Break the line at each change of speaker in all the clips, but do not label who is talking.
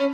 Hi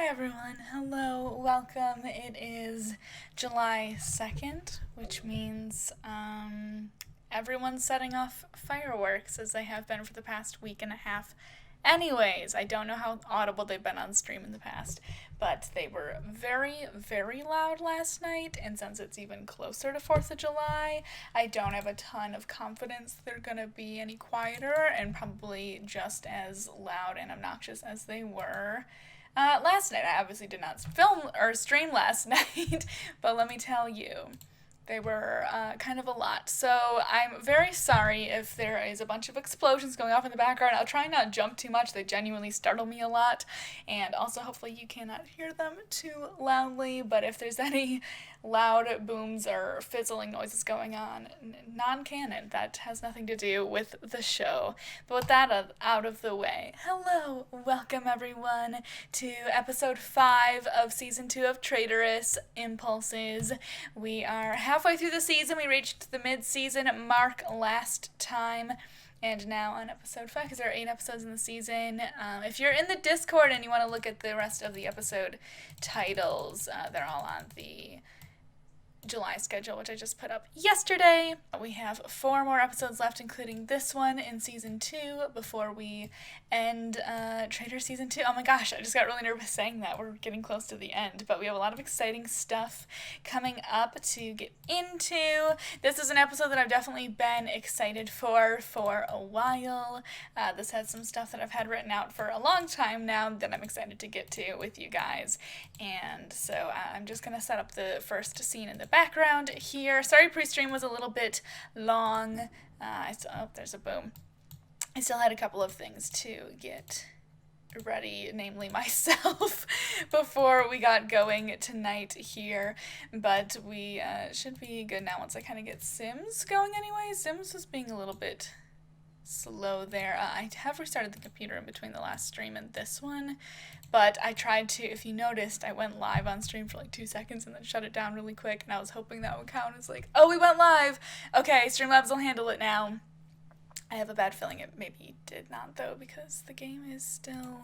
everyone, hello, welcome. It is July 2nd, which means everyone's setting off fireworks as they have been for the past week and a half. Anyways, I don't know how audible they've been on stream in the past, but they were very, very loud last night, and since it's even closer to 4th of July, I don't have a ton of confidence they're gonna be any quieter and probably just as loud and obnoxious as they were last night. I obviously did not film or stream last night, but let me tell you, they were kind of a lot. So I'm very sorry if there is a bunch of explosions going off in the background. I'll try not to jump too much. They genuinely startle me a lot. And also hopefully you cannot hear them too loudly. But if there's any loud booms or fizzling noises going on, non-canon. That has nothing to do with the show. But with that out of the way, hello, welcome everyone to episode 5 of season 2 of Traitorous Impulses. We are halfway through the season. We reached the mid-season mark last time. And now on episode 5, because there are 8 episodes in the season. If you're in the Discord and you want to look at the rest of the episode titles, they're all on the July schedule, which I just put up yesterday. We have 4 more episodes left, including this one in season 2, before we end Traitor season 2. Oh my gosh, I just got really nervous saying that. We're getting close to the end, but we have a lot of exciting stuff coming up to get into. This is an episode that I've definitely been excited for a while. This has some stuff that I've had written out for a long time now that I'm excited to get to with you guys. And so I'm just going to set up the first scene in the background here. Sorry, pre-stream was a little bit long. Oh, there's a boom. I still had a couple of things to get ready, namely myself, before we got going tonight here. But we should be good now once I kind of get Sims going anyway. Sims was being a little bit slow there. I have restarted the computer in between the last stream and this one, but I tried to, if you noticed, I went live on stream for like 2 seconds and then shut it down really quick, and I was hoping that would count as like, oh, we went live! Okay, Streamlabs will handle it now. I have a bad feeling it maybe did not, though, because the game is still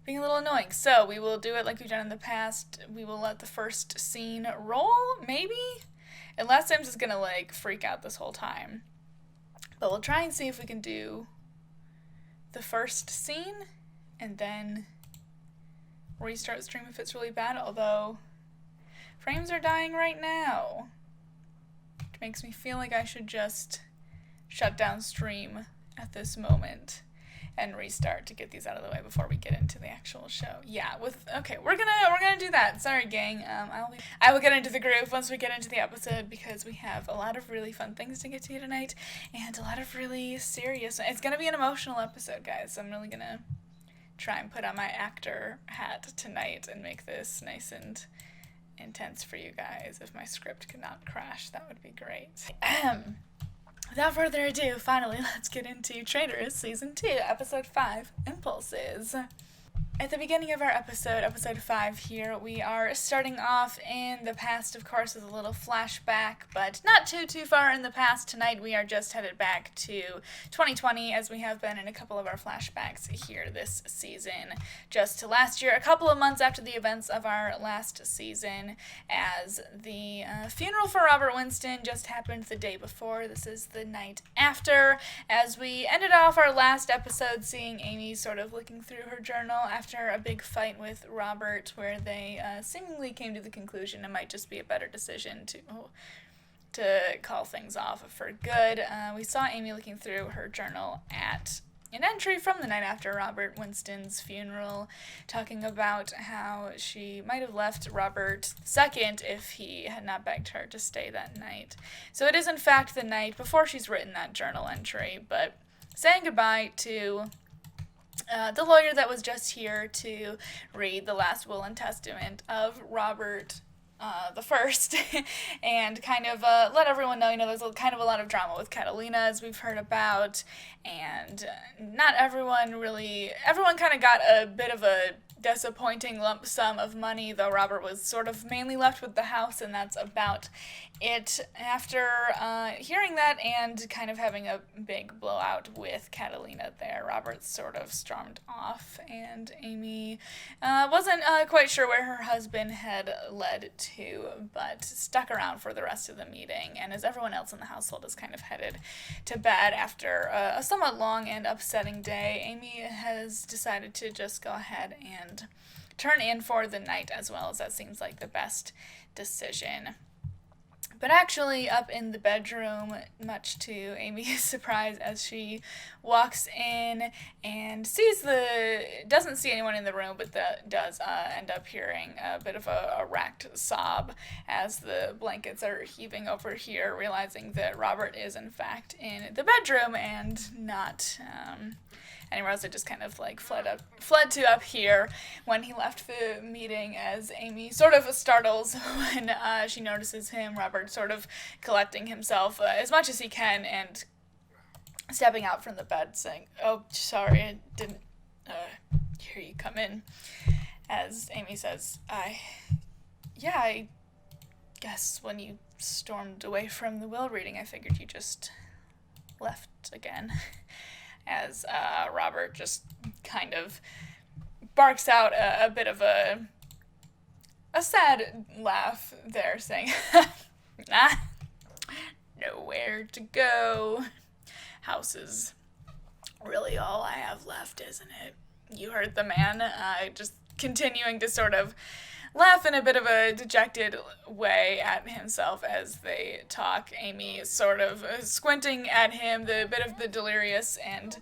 being a little annoying. So we will do it like we've done in the past. We will let the first scene roll, maybe? Unless Sims is gonna like freak out this whole time. But we'll try and see if we can do the first scene and then restart the stream if it's really bad, although frames are dying right now, which makes me feel like I should just shut down stream at this moment and restart to get these out of the way before we get into the actual show. Yeah, okay, we're gonna do that. Sorry, gang. I will get into the groove once we get into the episode, because we have a lot of really fun things to get to tonight and a lot of really serious. It's gonna be an emotional episode, guys. So I'm really gonna try and put on my actor hat tonight and make this nice and intense for you guys. If my script could not crash, that would be great. Without further ado, finally, let's get into Traitorous Season 2, Episode 5, Impulses. At the beginning of our episode 5 here, we are starting off in the past, of course, with a little flashback, but not too far in the past. Tonight we are just headed back to 2020, as we have been in a couple of our flashbacks here this season. Just to last year, a couple of months after the events of our last season, as the funeral for Robert Winston just happened the day before. This is the night after, as we ended off our last episode seeing Amy sort of looking through her journal after after a big fight with Robert where they seemingly came to the conclusion it might just be a better decision to call things off for good. We saw Aimi looking through her journal at an entry from the night after Robert Winston's funeral, talking about how she might have left Robert II if he had not begged her to stay that night. So it is in fact the night before she's written that journal entry, but saying goodbye to the lawyer that was just here to read the last will and testament of Robert the first, and kind of let everyone know, there's kind of a lot of drama with Catalina, as we've heard about, and not everyone kind of got a bit of a disappointing lump sum of money, though Robert was sort of mainly left with the house, and that's about it. After hearing that and kind of having a big blowout with Catalina there, Robert sort of stormed off, and Aimi wasn't quite sure where her husband had led to, but stuck around for the rest of the meeting, and as everyone else in the household is kind of headed to bed after a somewhat long and upsetting day, Aimi has decided to just go ahead and turn in for the night, as well as that seems like the best decision. But actually, up in the bedroom, much to Amy's surprise, as she walks in and doesn't see anyone in the room, but does end up hearing a bit of a racked sob as the blankets are heaving over here, realizing that Robert is in fact in the bedroom and not and Rosa just kind of fled to up here when he left the meeting, as Aimi sort of startles when she notices him, Robert sort of collecting himself as much as he can and stepping out from the bed saying, "Oh, sorry, I didn't hear you come in." As Aimi says, I guess when you stormed away from the will reading, I figured you just left again." As Robert just kind of barks out a bit of a sad laugh there, saying, nowhere to go. House is really all I have left, isn't it? You heard the man, just continuing to sort of laugh in a bit of a dejected way at himself as they talk. Aimi sort of squinting at him, the bit of the delirious and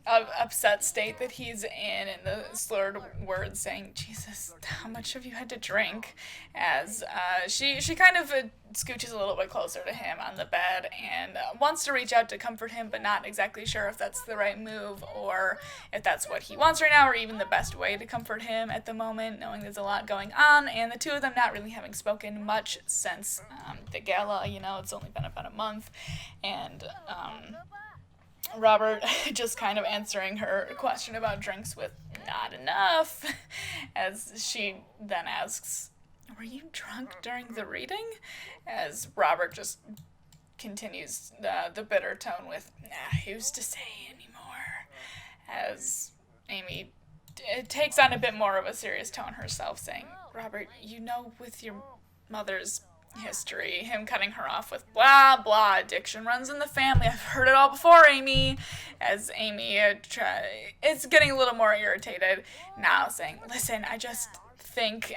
upset state that he's in, and the slurred words saying, "Jesus, how much have you had to drink?" As she kind of scooches a little bit closer to him on the bed and wants to reach out to comfort him, but not exactly sure if that's the right move or if that's what he wants right now, or even the best way to comfort him at the moment, knowing there's a lot going on, and the two of them not really having spoken much since the gala. It's only been about a month, and Robert just kind of answering her question about drinks with "not enough," as she then asks, "Were you drunk during the reading?" As Robert just continues the bitter tone with, "Who's to say anymore?" As Aimi takes on a bit more of a serious tone herself, saying, "Robert, with your mother's history," him cutting her off with blah blah, "addiction runs in the family. I've heard it all before, Aimi." As Aimi is getting a little more irritated now, saying, "Listen, I just think,"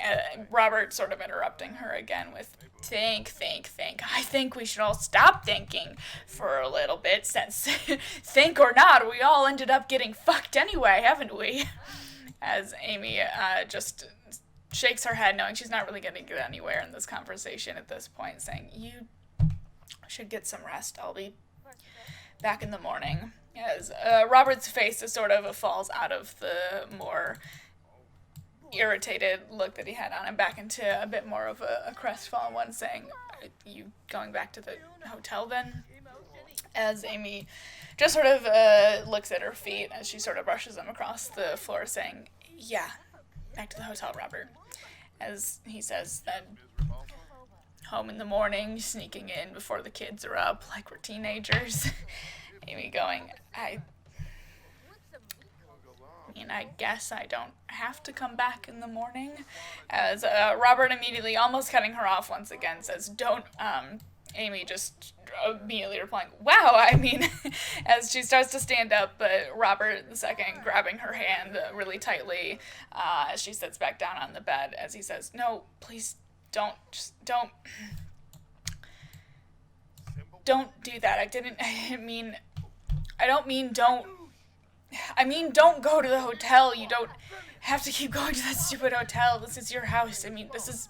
Robert sort of interrupting her again with, think. "I think we should all stop thinking for a little bit, since think or not, we all ended up getting fucked anyway, haven't we?" As Aimi just shakes her head, knowing she's not really going to get anywhere in this conversation at this point, saying, "You should get some rest. I'll be back in the morning." As Robert's face is sort of falls out of the more irritated look that he had on him back into a bit more of a crestfallen one, saying, "Are you going back to the hotel then?" As Aimi just sort of looks at her feet as she sort of brushes them across the floor, saying, "Yeah, back to the hotel, Robert." As he says that, home in the morning, sneaking in before the kids are up like we're teenagers. Aimi going, I guess I don't have to come back in the morning. As Robert immediately, almost cutting her off once again, says, "Don't Aimi just immediately replying, wow, I mean, as she starts to stand up, but Robert II grabbing her hand really tightly as she sits back down on the bed as he says, no, please don't do that. I mean, don't go to the hotel. You don't have to keep going to that stupid hotel. This is your house. I mean, this is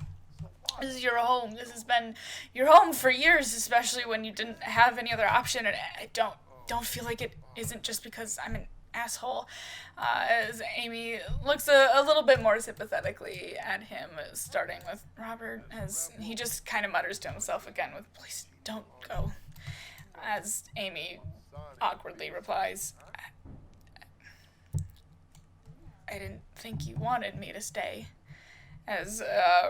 your home. This has been your home for years, especially when you didn't have any other option. And I don't feel like it isn't just because I'm an asshole. As Aimi looks a little bit more sympathetically at him, starting with Robert, as he just kind of mutters to himself again with, please don't go. As Aimi awkwardly replies, I didn't think you wanted me to stay. As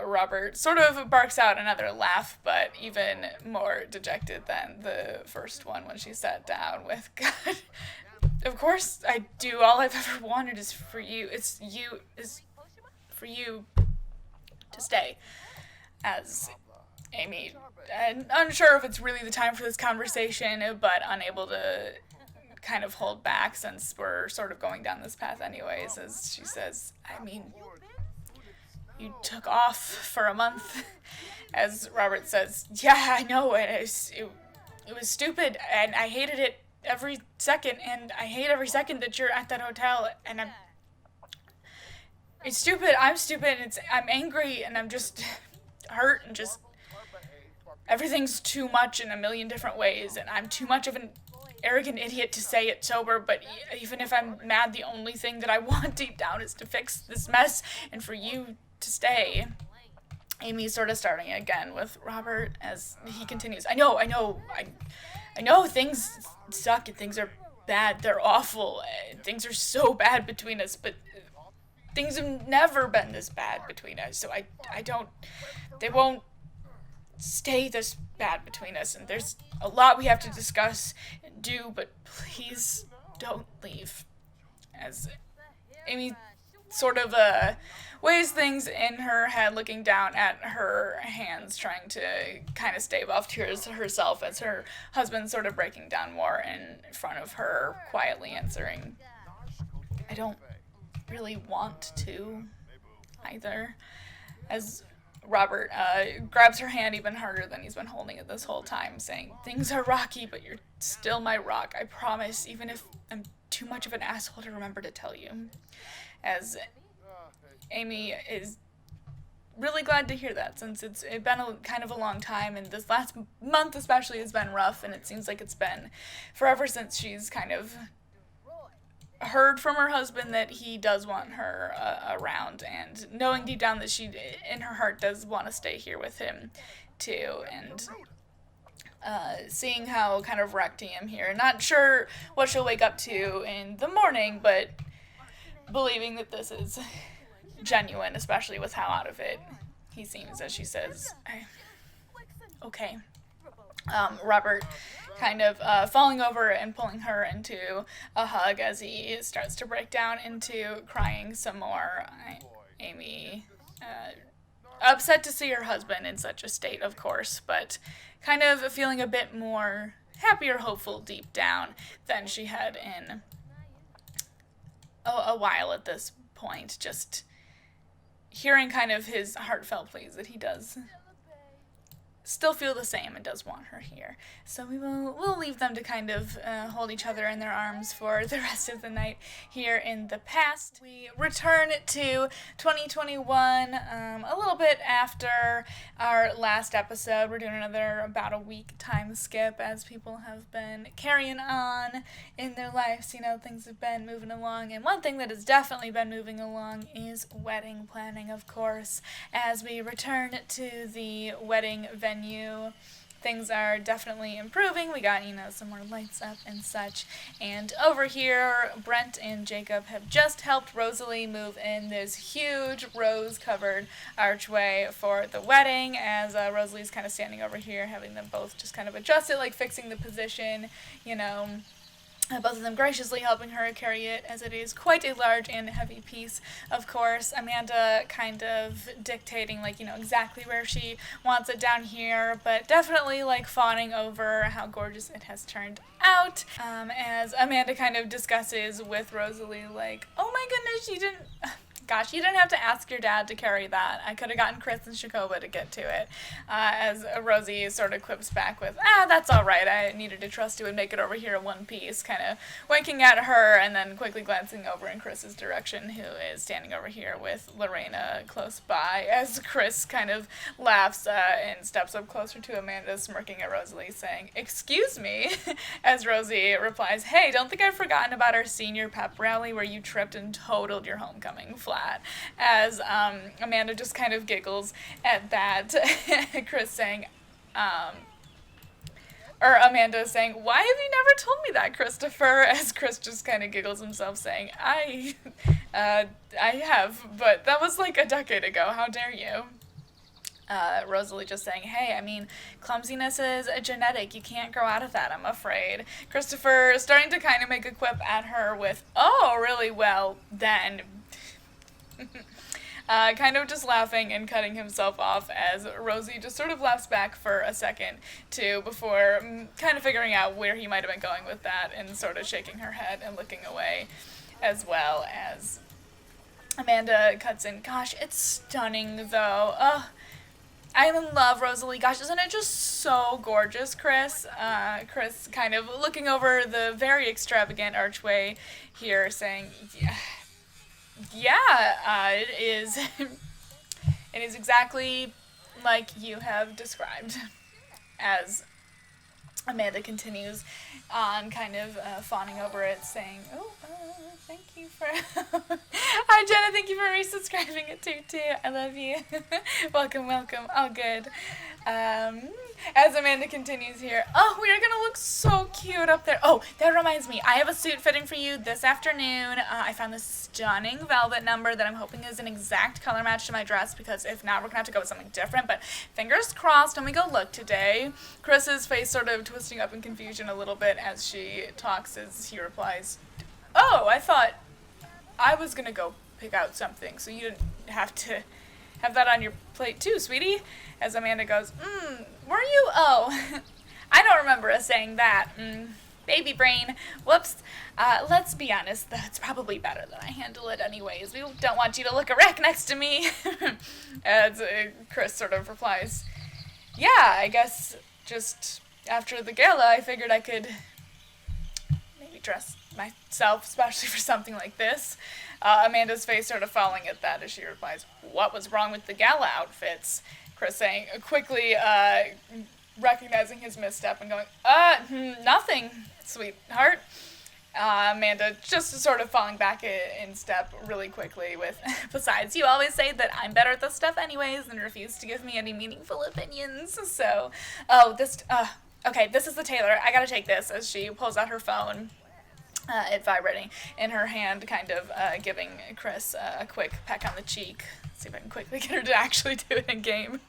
Robert sort of barks out another laugh, but even more dejected than the first one when she sat down with, God, of course I do. All I've ever wanted is for you. Is for you to stay. As Aimi, unsure if it's really the time for this conversation, but unable to kind of hold back since we're sort of going down this path anyways, as she says, I mean, you took off for a month. As Robert says, yeah, I know, and it was stupid, and I hated it every second, and I hate every second that you're at that hotel, and it's stupid, I'm stupid, I'm angry, and I'm just hurt, and just, everything's too much in a million different ways, and I'm too much of an arrogant idiot to say it sober, but even if I'm mad, the only thing that I want deep down is to fix this mess, and for you to stay. Amy's sort of starting again with Robert as he continues. I know things suck and things are bad. They're awful. Things are so bad between us, but things have never been this bad between us. So they won't stay this bad between us. And there's a lot we have to discuss and do, but please don't leave. As Amy sort of weighs things in her head, looking down at her hands, trying to kind of stave off tears herself as her husband's sort of breaking down more in front of her, quietly answering, I don't really want to either. As Robert grabs her hand even harder than he's been holding it this whole time, saying, things are rocky, but you're still my rock, I promise, even if I'm too much of an asshole to remember to tell you. As Amy is really glad to hear that, since it's been kind of a long time, and this last month especially has been rough, and it seems like it's been forever since she's kind of heard from her husband that he does want her around, and knowing deep down that she, in her heart, does want to stay here with him too, and seeing how kind of wrecked I am here. Not sure what she'll wake up to in the morning, but believing that this is genuine, especially with how out of it he seems, as she says, okay. Robert kind of falling over and pulling her into a hug as he starts to break down into crying some more. Amy, upset to see her husband in such a state, of course, but kind of feeling a bit more happy or hopeful deep down than she had in a while at this point. Just hearing kind of his heartfelt pleas that he does still feel the same and does want her here. So we'll leave them to kind of hold each other in their arms for the rest of the night here in the past. We return to 2021 a little bit after our last episode. We're doing about a week time skip as people have been carrying on in their lives. You know, things have been moving along, and one thing that has definitely been moving along is wedding planning, of course. As we return to the wedding venue, things are definitely improving. We got, some more lights up and such. And over here, Brent and Jacob have just helped Rosalie move in this huge rose-covered archway for the wedding, as Rosalie's kind of standing over here, having them both just kind of adjust it, like fixing the position, both of them graciously helping her carry it, as it is quite a large and heavy piece, of course. Amanda kind of dictating, like, exactly where she wants it down here, but definitely, like, fawning over how gorgeous it has turned out, as Amanda kind of discusses with Rosalie, like, oh my goodness, you didn't have to ask your dad to carry that. I could have gotten Chris and Shakoba to get to it. As Rosie sort of quips back with, that's all right. I needed to trust you and make it over here in one piece, kind of winking at her and then quickly glancing over in Chris's direction, who is standing over here with Lorena close by, as Chris kind of laughs and steps up closer to Amanda, smirking at Rosalie, saying, excuse me, as Rosie replies, hey, don't think I've forgotten about our senior pep rally where you tripped and totaled your homecoming flat. As Amanda just kind of giggles at that. Chris saying, or Amanda saying, why have you never told me that, Christopher? As Chris just kind of giggles himself, saying, I have, but that was like a decade ago. How dare you? Rosalie just saying, hey, I mean, clumsiness is genetic. You can't grow out of that, I'm afraid. Christopher starting to kind of make a quip at her with, oh, really? Well, then... kind of just laughing and cutting himself off, as Rosie just sort of laughs back for a second, too, before kind of figuring out where he might have been going with that and sort of shaking her head and looking away, as well as Amanda cuts in, gosh, it's stunning, though. I love Rosalie. Gosh, isn't it just so gorgeous, Chris? Chris kind of looking over the very extravagant archway here, saying, it is. It is exactly like you have described, as Amanda continues on, kind of fawning over it, saying, thank you for... Hi, Jenna, thank you for resubscribing it too. I love you. welcome. All good. As Amanda continues here, we are gonna look so cute up there. Oh, that reminds me, I have a suit fitting for you this afternoon. I found this stunning velvet number that I'm hoping is an exact color match to my dress, because if not, we're gonna have to go with something different, but fingers crossed when we go look today. Chris's face sort of twisting up in confusion a little bit as she talks, as he replies, oh, I thought I was gonna go pick out something, so you didn't have to have that on your plate too, sweetie. As Amanda goes, were you? Oh, I don't remember us saying that. Baby brain. Whoops. Let's be honest, that's probably better that I handle it anyways. We don't want you to look a wreck next to me. As Chris sort of replies, yeah, I guess just after the gala, I figured I could maybe dress myself, especially for something like this. Amanda's face sort of falling at that as she replies, what was wrong with the gala outfits? Chris saying, quickly recognizing his misstep and going, nothing, sweetheart. Amanda just sort of falling back in step really quickly with, besides, you always say that I'm better at this stuff anyways and refuse to give me any meaningful opinions. So, okay, this is the tailor. I gotta take this, as she pulls out her phone. It vibrating in her hand, kind of giving Chris a quick peck on the cheek. Let's see if I can quickly get her to actually do it in game.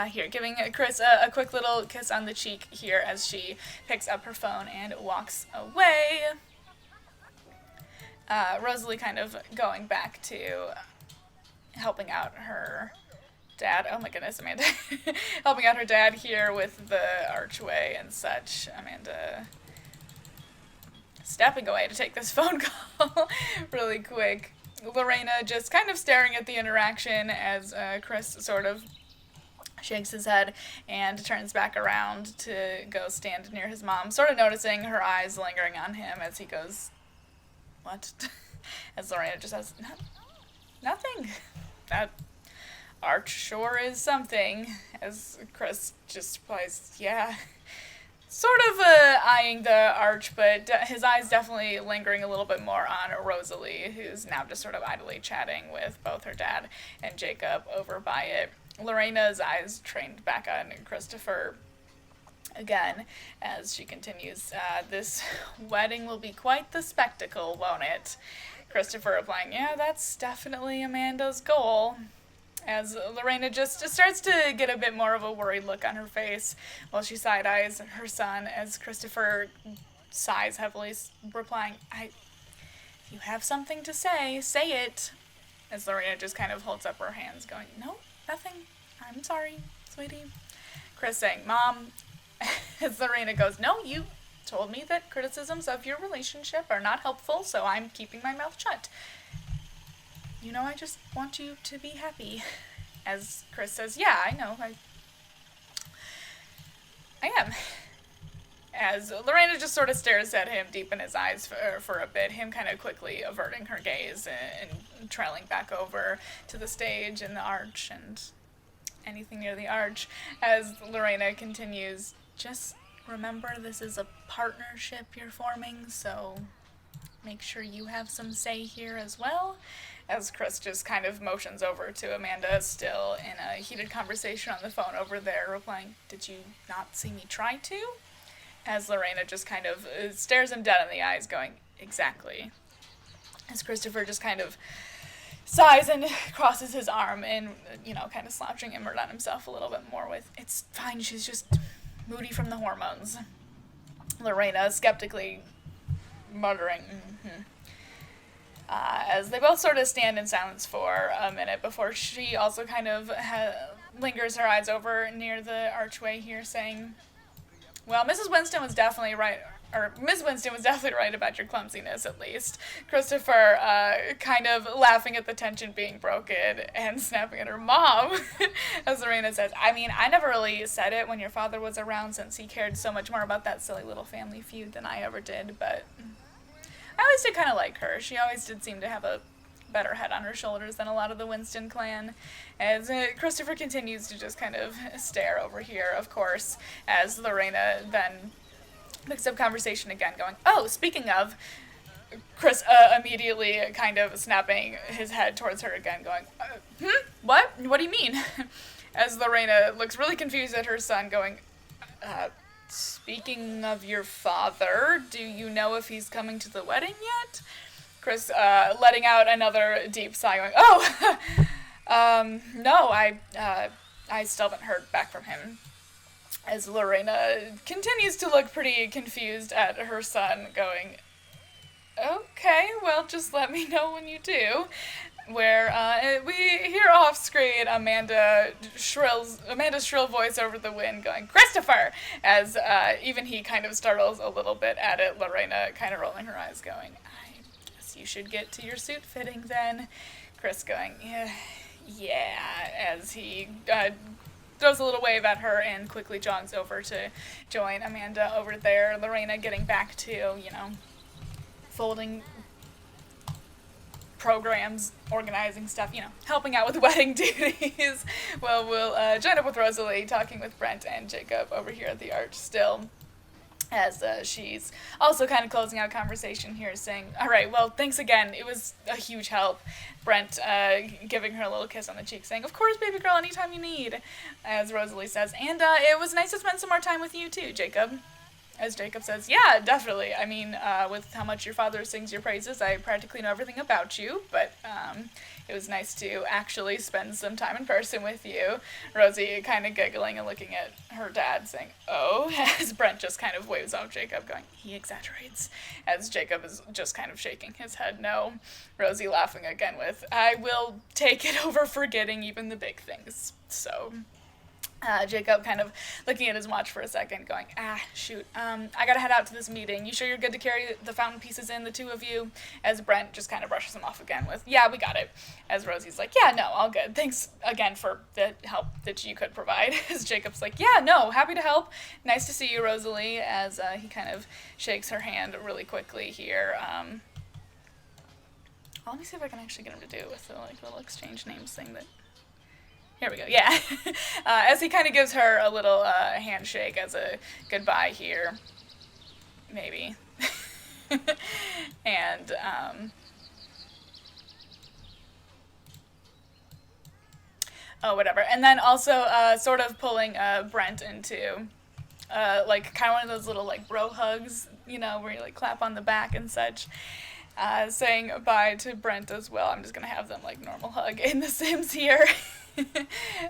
Here, giving Chris a quick little kiss on the cheek here as she picks up her phone and walks away. Rosalie kind of going back to helping out her dad. Oh my goodness, Amanda. Helping out her dad here with the archway and such. Amanda stepping away to take this phone call really quick. Lorena just kind of staring at the interaction as Chris sort of shakes his head and turns back around to go stand near his mom, sort of noticing her eyes lingering on him as he goes, what? As Lorena just says, nothing. That arch sure is something, as Chris just replies, yeah. Sort of eyeing the arch, but his eyes definitely lingering a little bit more on Rosalie, who's now just sort of idly chatting with both her dad and Jacob over by it. Lorena's eyes trained back on Christopher again as she continues, this wedding will be quite the spectacle, won't it? Christopher replying, yeah, that's definitely Amanda's goal. as Lorena just starts to get a bit more of a worried look on her face while she side-eyes her son as Christopher sighs heavily, replying, if you have something to say, say it. As Lorena just kind of holds up her hands, going, no, nothing. I'm sorry, sweetie. Chris saying, Mom, as Lorena goes, no, you told me that criticisms of your relationship are not helpful, so I'm keeping my mouth shut. You know, I just want you to be happy. As Chris says, yeah, I know, I am. As Lorena just sort of stares at him deep in his eyes for a bit, him kind of quickly averting her gaze and trailing back over to the stage and the arch and anything near the arch, as Lorena continues, just remember this is a partnership you're forming, so make sure you have some say here as well. As Chris just kind of motions over to Amanda, still in a heated conversation on the phone over there, replying, did you not see me try to? As Lorena just kind of stares him dead in the eyes, going, exactly. As Christopher just kind of sighs and crosses his arm and, kind of slouching inward on himself a little bit more with, it's fine, she's just moody from the hormones. Lorena skeptically muttering, as they both sort of stand in silence for a minute before she also kind of lingers her eyes over near the archway here, saying, well, Ms. Winston was definitely right about your clumsiness, at least. Christopher, kind of laughing at the tension being broken and snapping at her mom, as Lorena says, I mean, I never really said it when your father was around since he cared so much more about that silly little family feud than I ever did, but I always did kind of like her. She always did seem to have a better head on her shoulders than a lot of the Winston clan, as Christopher continues to just kind of stare over here, of course, as Lorena then picks up conversation again, going, oh, speaking of, Chris immediately kind of snapping his head towards her again, going, what? What do you mean? As Lorena looks really confused at her son, going, speaking of your father, do you know if he's coming to the wedding yet? Chris, letting out another deep sigh, going, no, I still haven't heard back from him. As Lorena continues to look pretty confused at her son, going, okay, well, just let me know when you do. Where we hear off screen Amanda's shrill voice over the wind going, Christopher! As even he kind of startles a little bit at it, Lorena kind of rolling her eyes, going, you should get to your suit fitting then. Chris going, yeah, as he throws a little wave at her and quickly jogs over to join Amanda over there. Lorena getting back to, folding programs, organizing stuff, helping out with wedding duties. Well, we'll join up with Rosalie, talking with Brent and Jacob over here at the arch still, as she's also kind of closing out conversation here, saying, all right, well, thanks again. It was a huge help. Brent giving her a little kiss on the cheek, saying, of course, baby girl, anytime you need, as Rosalie says. And it was nice to spend some more time with you, too, Jacob. As Jacob says, yeah, definitely. I mean, with how much your father sings your praises, I practically know everything about you, but it was nice to actually spend some time in person with you. Rosie kind of giggling and looking at her dad, saying, oh, as Brent just kind of waves off Jacob, going, he exaggerates, as Jacob is just kind of shaking his head no. Rosie laughing again with, I will take it over forgetting even the big things, so... Jacob kind of looking at his watch for a second, going, shoot, I gotta head out to this meeting. You sure you're good to carry the fountain pieces in, the two of you? As Brent just kind of brushes him off again with, yeah, we got it. As Rosie's like, yeah, no, all good. Thanks again for the help that you could provide. As Jacob's like, yeah, no, happy to help. Nice to see you, Rosalie, as he kind of shakes her hand really quickly here. Let me see if I can actually get him to do it with the little exchange names thing that... Here we go, yeah. As he kind of gives her a little handshake as a goodbye here. Maybe. And, whatever. And then also sort of pulling Brent into, kind of one of those little, bro hugs, where you, clap on the back and such. Saying bye to Brent as well. I'm just going to have them, normal hug in The Sims here.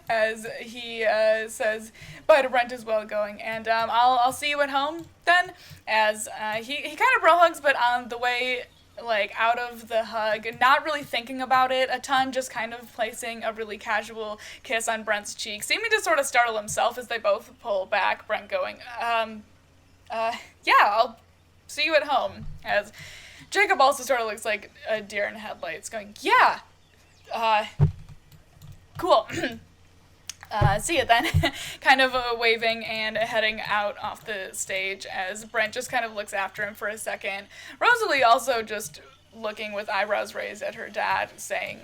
as he says bye to Brent as well, going, and I'll see you at home then, as he kind of bro hugs, but on the way like out of the hug, not really thinking about it a ton, just kind of placing a really casual kiss on Brent's cheek, seeming to sort of startle himself as they both pull back, Brent going, yeah, I'll see you at home, as Jacob also sort of looks like a deer in headlights, going, yeah, cool. See you then. Kind of waving and heading out off the stage as Brent just kind of looks after him for a second. Rosalie also just looking with eyebrows raised at her dad, saying,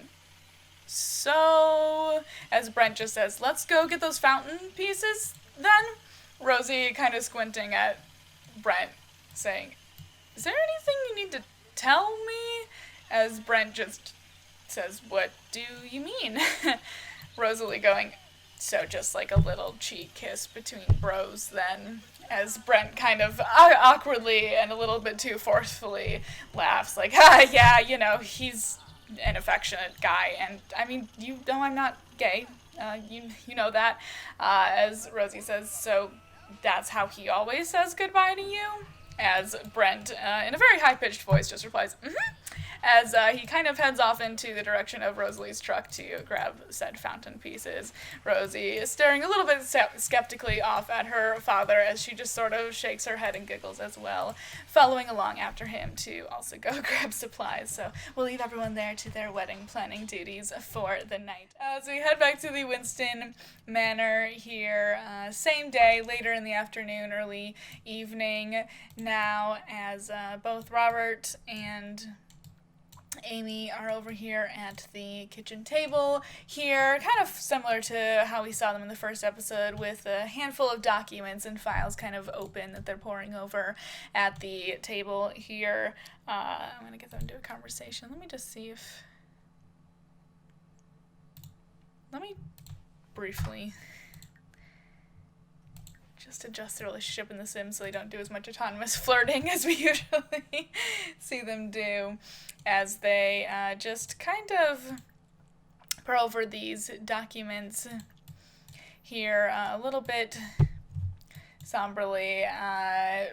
so, as Brent just says, let's go get those fountain pieces then? Rosie kind of squinting at Brent, saying, is there anything you need to tell me? As Brent just says, what do you mean? Rosalie going, so just like a little cheek kiss between bros then, as Brent kind of awkwardly and a little bit too forcefully laughs, like, yeah, you know, he's an affectionate guy, and I mean, you know I'm not gay, you know that, as Rosie says, so that's how he always says goodbye to you? As Brent, in a very high-pitched voice, just replies, as he kind of heads off into the direction of Rosalie's truck to grab said fountain pieces. Rosie is staring a little bit skeptically off at her father as she just sort of shakes her head and giggles as well, following along after him to also go grab supplies. So we'll leave everyone there to their wedding planning duties for the night. As we head back to the Winston Manor here, same day, later in the afternoon, early evening now, as both Robert and Aimi are over here at the kitchen table here, kind of similar to how we saw them in the first episode, with a handful of documents and files kind of open that they're poring over at the table here. I'm going to get them into a conversation. Let me just see if... Let me briefly just adjust the relationship in The Sims so they don't do as much autonomous flirting as we usually see them do, as they just kind of pour over these documents here a little bit somberly.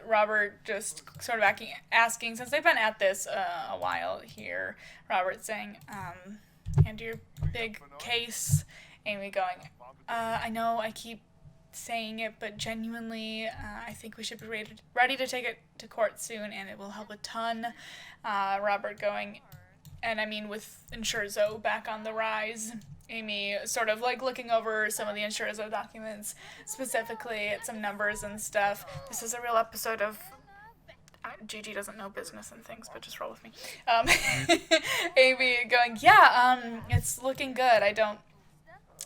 Robert just sort of asking, since they've been at this a while here, Robert saying, and your big case, Aimi going, I know I keep saying it, but genuinely, I think we should be ready to take it to court soon, and it will help a ton. Robert going, and I mean, with Insurzo back on the rise, Aimi sort of like looking over some of the Insurzo documents, specifically at some numbers and stuff. This is a real episode of Gigi doesn't know business and things, but just roll with me. Aimi going, yeah, it's looking good. I don't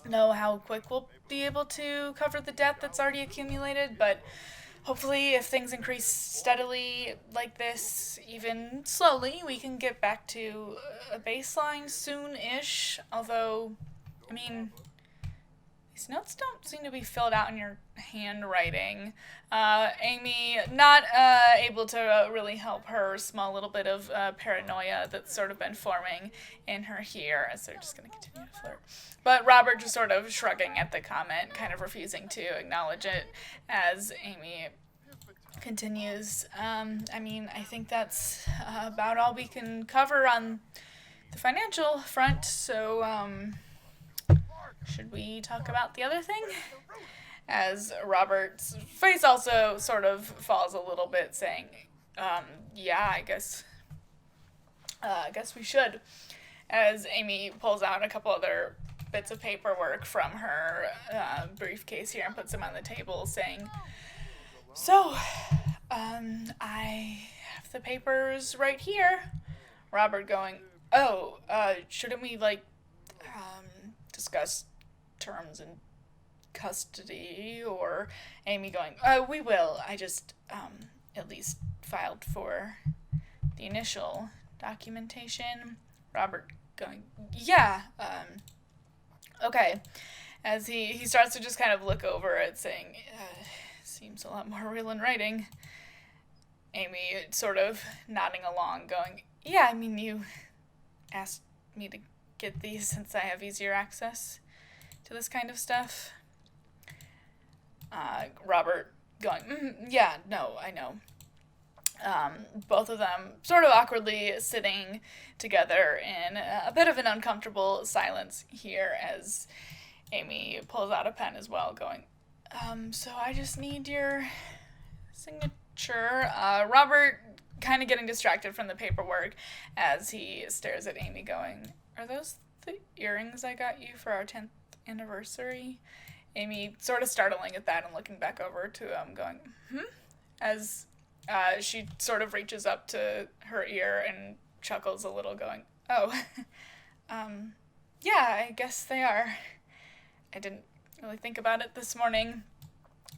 know how quick we'll be able to cover the debt that's already accumulated, but hopefully if things increase steadily like this, even slowly, we can get back to a baseline soon-ish, although, I mean, these notes don't seem to be filled out in your handwriting. Aimi not able to really help her small little bit of paranoia that's sort of been forming in her here, as they're just going to continue to flirt. But Robert just sort of shrugging at the comment, kind of refusing to acknowledge it, as Aimi continues. I mean, I think that's about all we can cover on the financial front, so should we talk about the other thing? As Robert's face also sort of falls a little bit, saying, yeah, I guess we should. As Aimi pulls out a couple other bits of paperwork from her briefcase here and puts them on the table, saying, so, I have the papers right here. Robert going, oh, shouldn't we, discuss terms and custody? Or Aimi going, we will. I just, at least filed for the initial documentation. Robert going, yeah, okay. As he starts to just kind of look over it, saying, seems a lot more real in writing. Aimi sort of nodding along, going, yeah, I mean, you asked me to get these since I have easier access to this kind of stuff. Robert going, yeah, no, I know. Both of them sort of awkwardly sitting together in a bit of an uncomfortable silence here as Aimi pulls out a pen as well, going, so I just need your signature. Robert kind of getting distracted from the paperwork as he stares at Aimi going, are those the earrings I got you for our 10th anniversary? Aimi sort of startling at that and looking back over to him going, as she sort of reaches up to her ear and chuckles a little going, oh, yeah, I guess they are. I didn't really think about it this morning.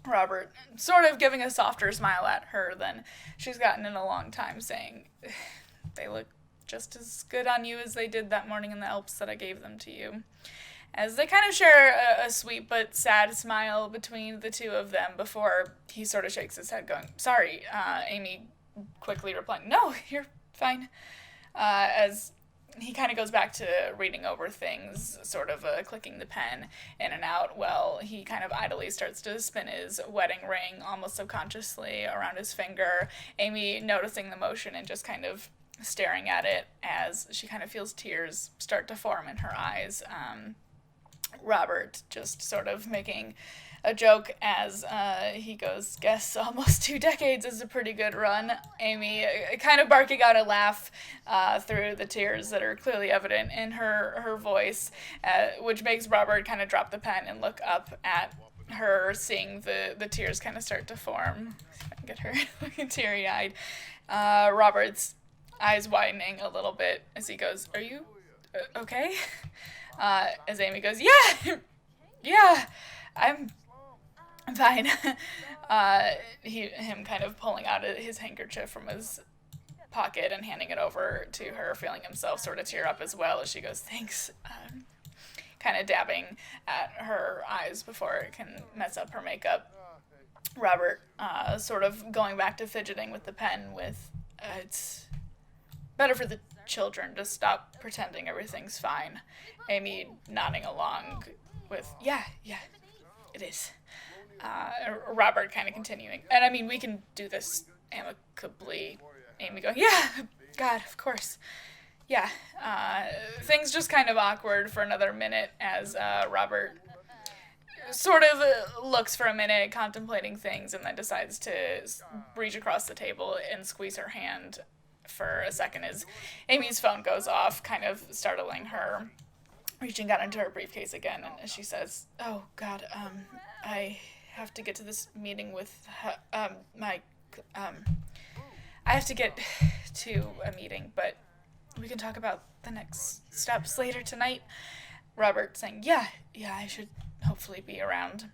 Robert sort of giving a softer smile at her than she's gotten in a long time, saying, they look just as good on you as they did that morning in the Alps that I gave them to you. As they kind of share a sweet but sad smile between the two of them before he sort of shakes his head going, sorry, Aimi quickly replying, no, you're fine. As he kind of goes back to reading over things, sort of clicking the pen in and out while he kind of idly starts to spin his wedding ring almost subconsciously around his finger. Aimi noticing the motion and just kind of staring at it as she kind of feels tears start to form in her eyes. Robert just sort of making a joke as he goes, guess almost 2 decades is a pretty good run. Aimi kind of barking out a laugh through the tears that are clearly evident in her voice, which makes Robert kind of drop the pen and look up at her, seeing the tears kind of start to form. See if I can get her looking teary-eyed. Robert's eyes widening a little bit as he goes, are you okay? As Aimi goes, yeah, I'm fine. Him kind of pulling out his handkerchief from his pocket and handing it over to her, feeling himself sort of tear up as well as she goes, thanks. Kind of dabbing at her eyes before it can mess up her makeup. Robert sort of going back to fidgeting with the pen with, it's better for the children to stop pretending everything's fine. Aimi nodding along with, yeah, it is. Robert kind of continuing, and I mean, we can do this amicably. Aimi going, yeah, God, of course. Yeah, things just kind of awkward for another minute as Robert sort of looks for a minute, contemplating things, and then decides to reach across the table and squeeze her hand for a second as Amy's phone goes off, kind of startling her, reaching out into her briefcase again, and she says, oh, God, I have to get to this meeting with, I have to get to a meeting, but we can talk about the next steps later tonight. Robert saying, yeah, I should hopefully be around.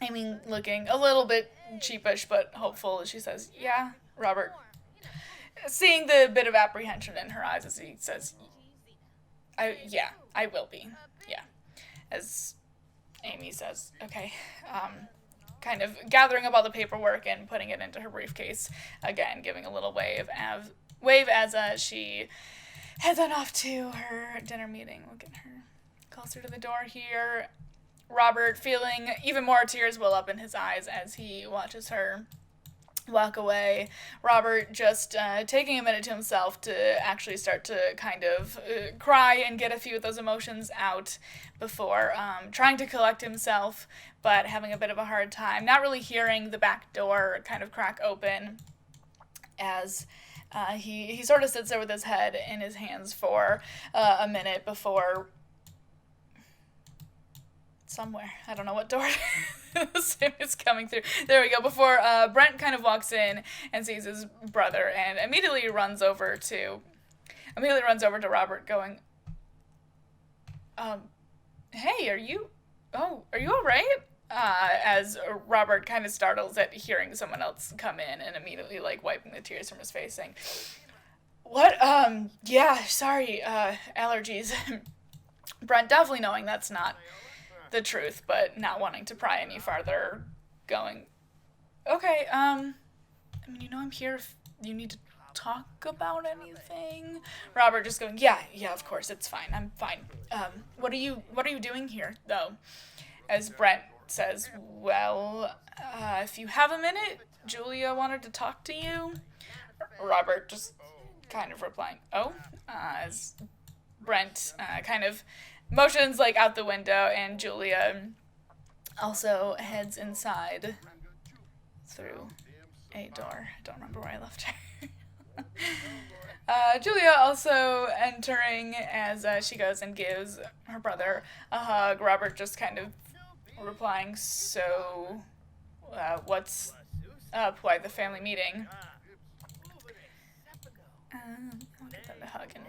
Amy looking a little bit sheepish, but hopeful as she says, yeah. Robert seeing the bit of apprehension in her eyes as he says, I will be. Yeah. As Amy says, okay. Kind of gathering up all the paperwork and putting it into her briefcase. Again, giving a little wave as she heads on off to her dinner meeting. We'll get her closer to the door here. Robert feeling even more tears well up in his eyes as he watches her walk away. Robert just taking a minute to himself to actually start to kind of cry and get a few of those emotions out before trying to collect himself, but having a bit of a hard time, not really hearing the back door kind of crack open as he sort of sits there with his head in his hands for a minute before somewhere, I don't know what door is coming through. There we go. Before Brent kind of walks in and sees his brother and immediately runs over to Robert going, hey, are you all right? As Robert kind of startles at hearing someone else come in and immediately like wiping the tears from his face saying, what? Yeah, sorry, allergies. Brent definitely knowing that's not the truth, but not wanting to pry any farther, going, okay, I mean, I'm here if you need to talk about anything? Robert just going, yeah, of course, it's fine. I'm fine. What are you doing here, though? As Brent says, well, if you have a minute, Julia wanted to talk to you. Robert just kind of replying, oh, as Brent kind of motions like out the window, and Julia also heads inside through a door. I don't remember where I left her. Julia also entering as she goes and gives her brother a hug. Robert just kind of replying, so what's up? Why the family meeting? I'll get them to hug and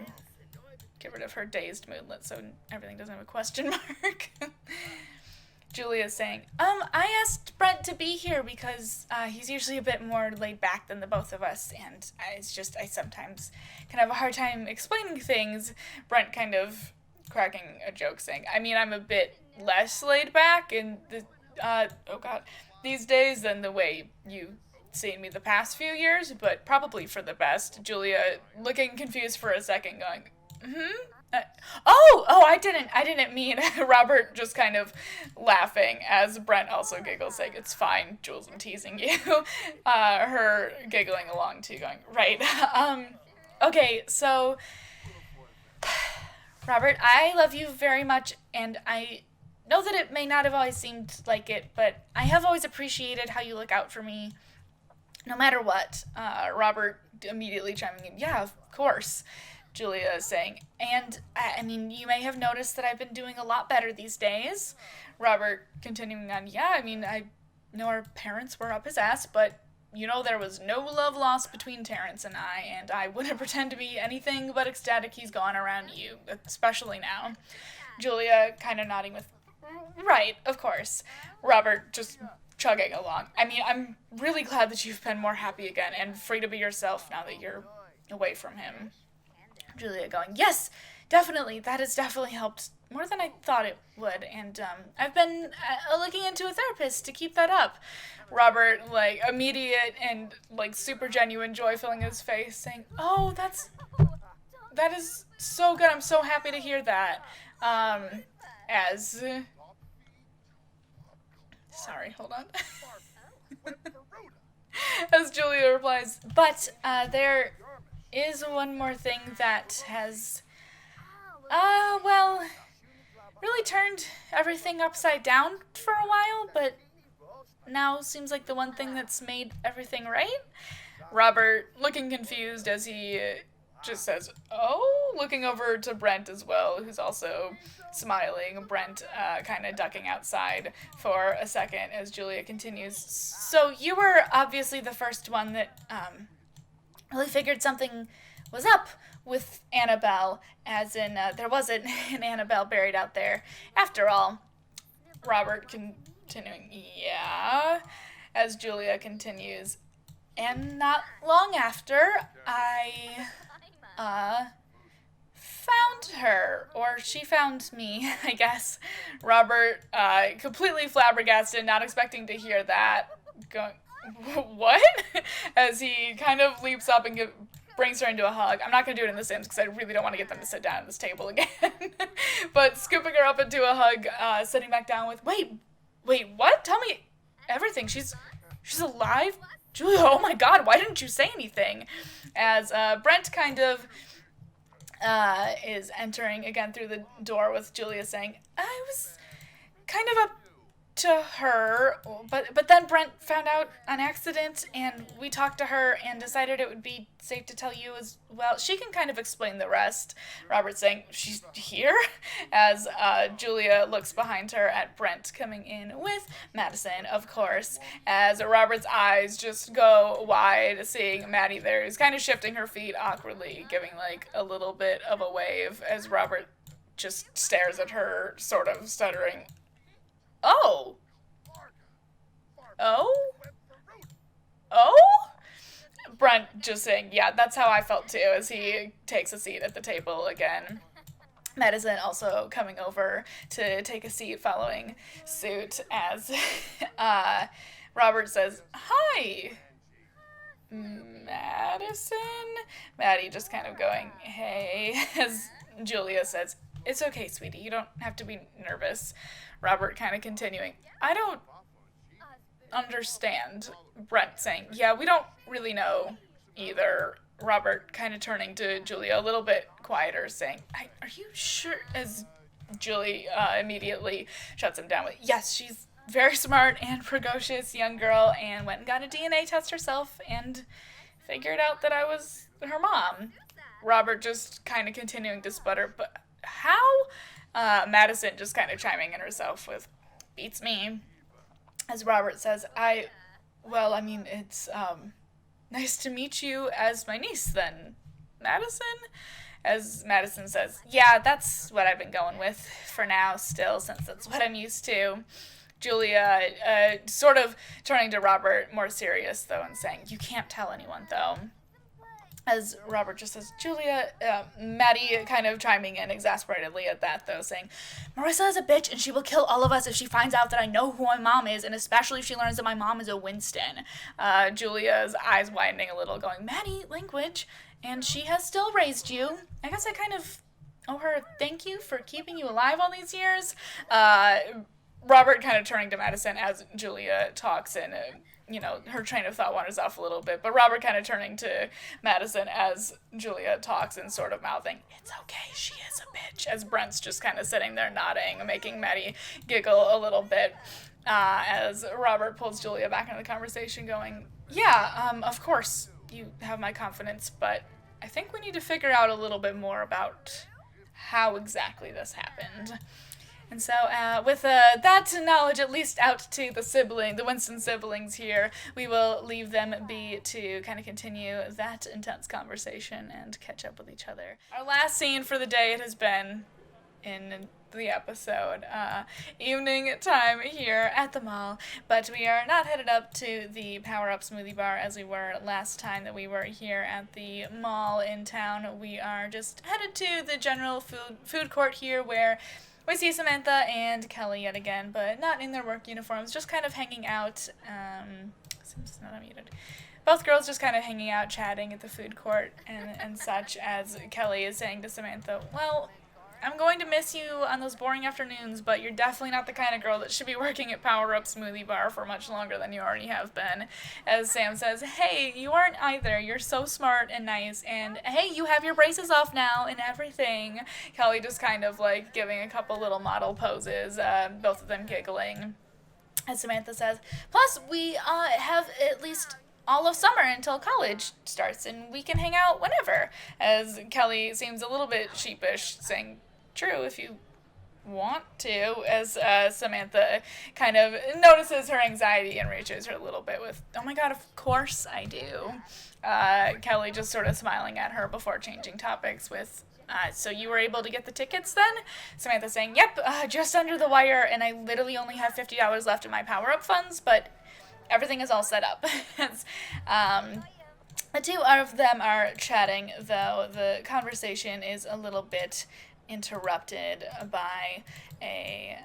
get rid of her dazed moodlet so everything doesn't have a question mark. Julia's saying, I asked Brent to be here because he's usually a bit more laid back than the both of us, and I sometimes can have a hard time explaining things. Brent kind of cracking a joke saying, I mean, I'm a bit less laid back in these days than the way you've seen me the past few years, but probably for the best. Julia looking confused for a second, going, I didn't mean. Robert just kind of laughing as Brent also giggles, saying, it's fine, Jules, I'm teasing you. Her giggling along too, going, right. Okay, so, Robert, I love you very much, and I know that it may not have always seemed like it, but I have always appreciated how you look out for me, no matter what. Robert immediately chiming in, yeah, of course. Julia is saying, and, I mean, you may have noticed that I've been doing a lot better these days. Robert continuing on, yeah, I mean, I know our parents were up his ass, but, you know, there was no love lost between Terrence and I wouldn't pretend to be anything but ecstatic he's gone around you, especially now. Julia kind of nodding with, right, of course. Robert just chugging along. I mean, I'm really glad that you've been more happy again and free to be yourself now that you're away from him. Julia going, yes, definitely, that has definitely helped more than I thought it would, and I've been looking into a therapist to keep that up. Robert, like, immediate and, like, super genuine joy filling his face, saying, oh, that is so good, I'm so happy to hear that. Sorry, hold on. As Julia replies, but there is one more thing that has, really turned everything upside down for a while, but now seems like the one thing that's made everything right. Robert looking confused as he just says, oh, looking over to Brent as well, who's also smiling. Brent kind of ducking outside for a second as Julia continues. So you were obviously the first one that really figured something was up with Annabelle, as in there wasn't an Annabelle buried out there. After all, Robert continuing, yeah, as Julia continues, and not long after, I found her, or she found me, I guess. Robert, completely flabbergasted, not expecting to hear that, going, what? As he kind of leaps up and brings her into a hug. I'm not going to do it in The Sims because I really don't want to get them to sit down at this table again. But scooping her up into a hug, sitting back down with, wait, what? Tell me everything. She's alive? Julia, oh my god, why didn't you say anything? As Brent kind of is entering again through the door with Julia saying, I was kind of up to her, but then Brent found out on accident, and we talked to her and decided it would be safe to tell you as well. She can kind of explain the rest. Robert saying, she's here? As Julia looks behind her at Brent coming in with Madison, of course, as Robert's eyes just go wide, seeing Maddie there, who's kind of shifting her feet awkwardly, giving like a little bit of a wave, as Robert just stares at her, sort of stuttering, Oh? Brent just saying, yeah, that's how I felt too, as he takes a seat at the table again. Madison also coming over to take a seat following suit as Robert says, hi, Madison? Maddie just kind of going, hey, as Julia says, it's okay, sweetie, you don't have to be nervous. Robert kind of continuing, I don't understand. Brent saying, yeah, we don't really know either. Robert kind of turning to Julia a little bit quieter, saying, are you sure? As Julie immediately shuts him down with, yes, she's very smart and precocious young girl and went and got a DNA test herself and figured out that I was her mom. Robert just kind of continuing to sputter, but how? Madison just kind of chiming in herself with, beats me. As Robert says, it's, nice to meet you as my niece then, Madison? As Madison says, yeah, that's what I've been going with for now still, since that's what I'm used to. Julia, sort of turning to Robert, more serious, though, and saying, you can't tell anyone, though. As Robert just says, Julia, Maddie kind of chiming in exasperatedly at that, though, saying, Marissa is a bitch and she will kill all of us if she finds out that I know who my mom is, and especially if she learns that my mom is a Winston. Julia's eyes widening a little, going, Maddie, language, and she has still raised you. I guess I kind of owe her a thank you for keeping you alive all these years. Robert kind of turning to Madison as Julia talks, and her train of thought wanders off a little bit, but Robert kind of turning to Madison as Julia talks and sort of mouthing, it's okay, she is a bitch, as Brent's just kind of sitting there nodding, making Maddie giggle a little bit, as Robert pulls Julia back into the conversation going, yeah, of course, you have my confidence, but I think we need to figure out a little bit more about how exactly this happened. And so, with that knowledge at least out to the Winston siblings here, we will leave them be to kind of continue that intense conversation and catch up with each other. Our last scene for the day, it has been in the episode, evening time here at the mall, but we are not headed up to the Power Up Smoothie Bar as we were last time that we were here at the mall in town. We are just headed to the general food court here, where we see Samantha and Callie yet again, but not in their work uniforms, just kind of hanging out. Seems not unmuted. Both girls just kind of hanging out, chatting at the food court and such, as Callie is saying to Samantha, well, I'm going to miss you on those boring afternoons, but you're definitely not the kind of girl that should be working at Power Up Smoothie Bar for much longer than you already have been. As Sam says, hey, you aren't either. You're so smart and nice, and hey, you have your braces off now and everything. Callie just kind of like giving a couple little model poses, both of them giggling. As Samantha says, plus we have at least all of summer until college starts, and we can hang out whenever. As Callie seems a little bit sheepish, saying, true, if you want to, as Samantha kind of notices her anxiety and reaches her a little bit with, oh my god, of course I do. Callie just sort of smiling at her before changing topics with, so you were able to get the tickets then? Samantha saying, yep, just under the wire, and I literally only have $50 left in my power-up funds, but everything is all set up. The two of them are chatting, though the conversation is a little bit interrupted by a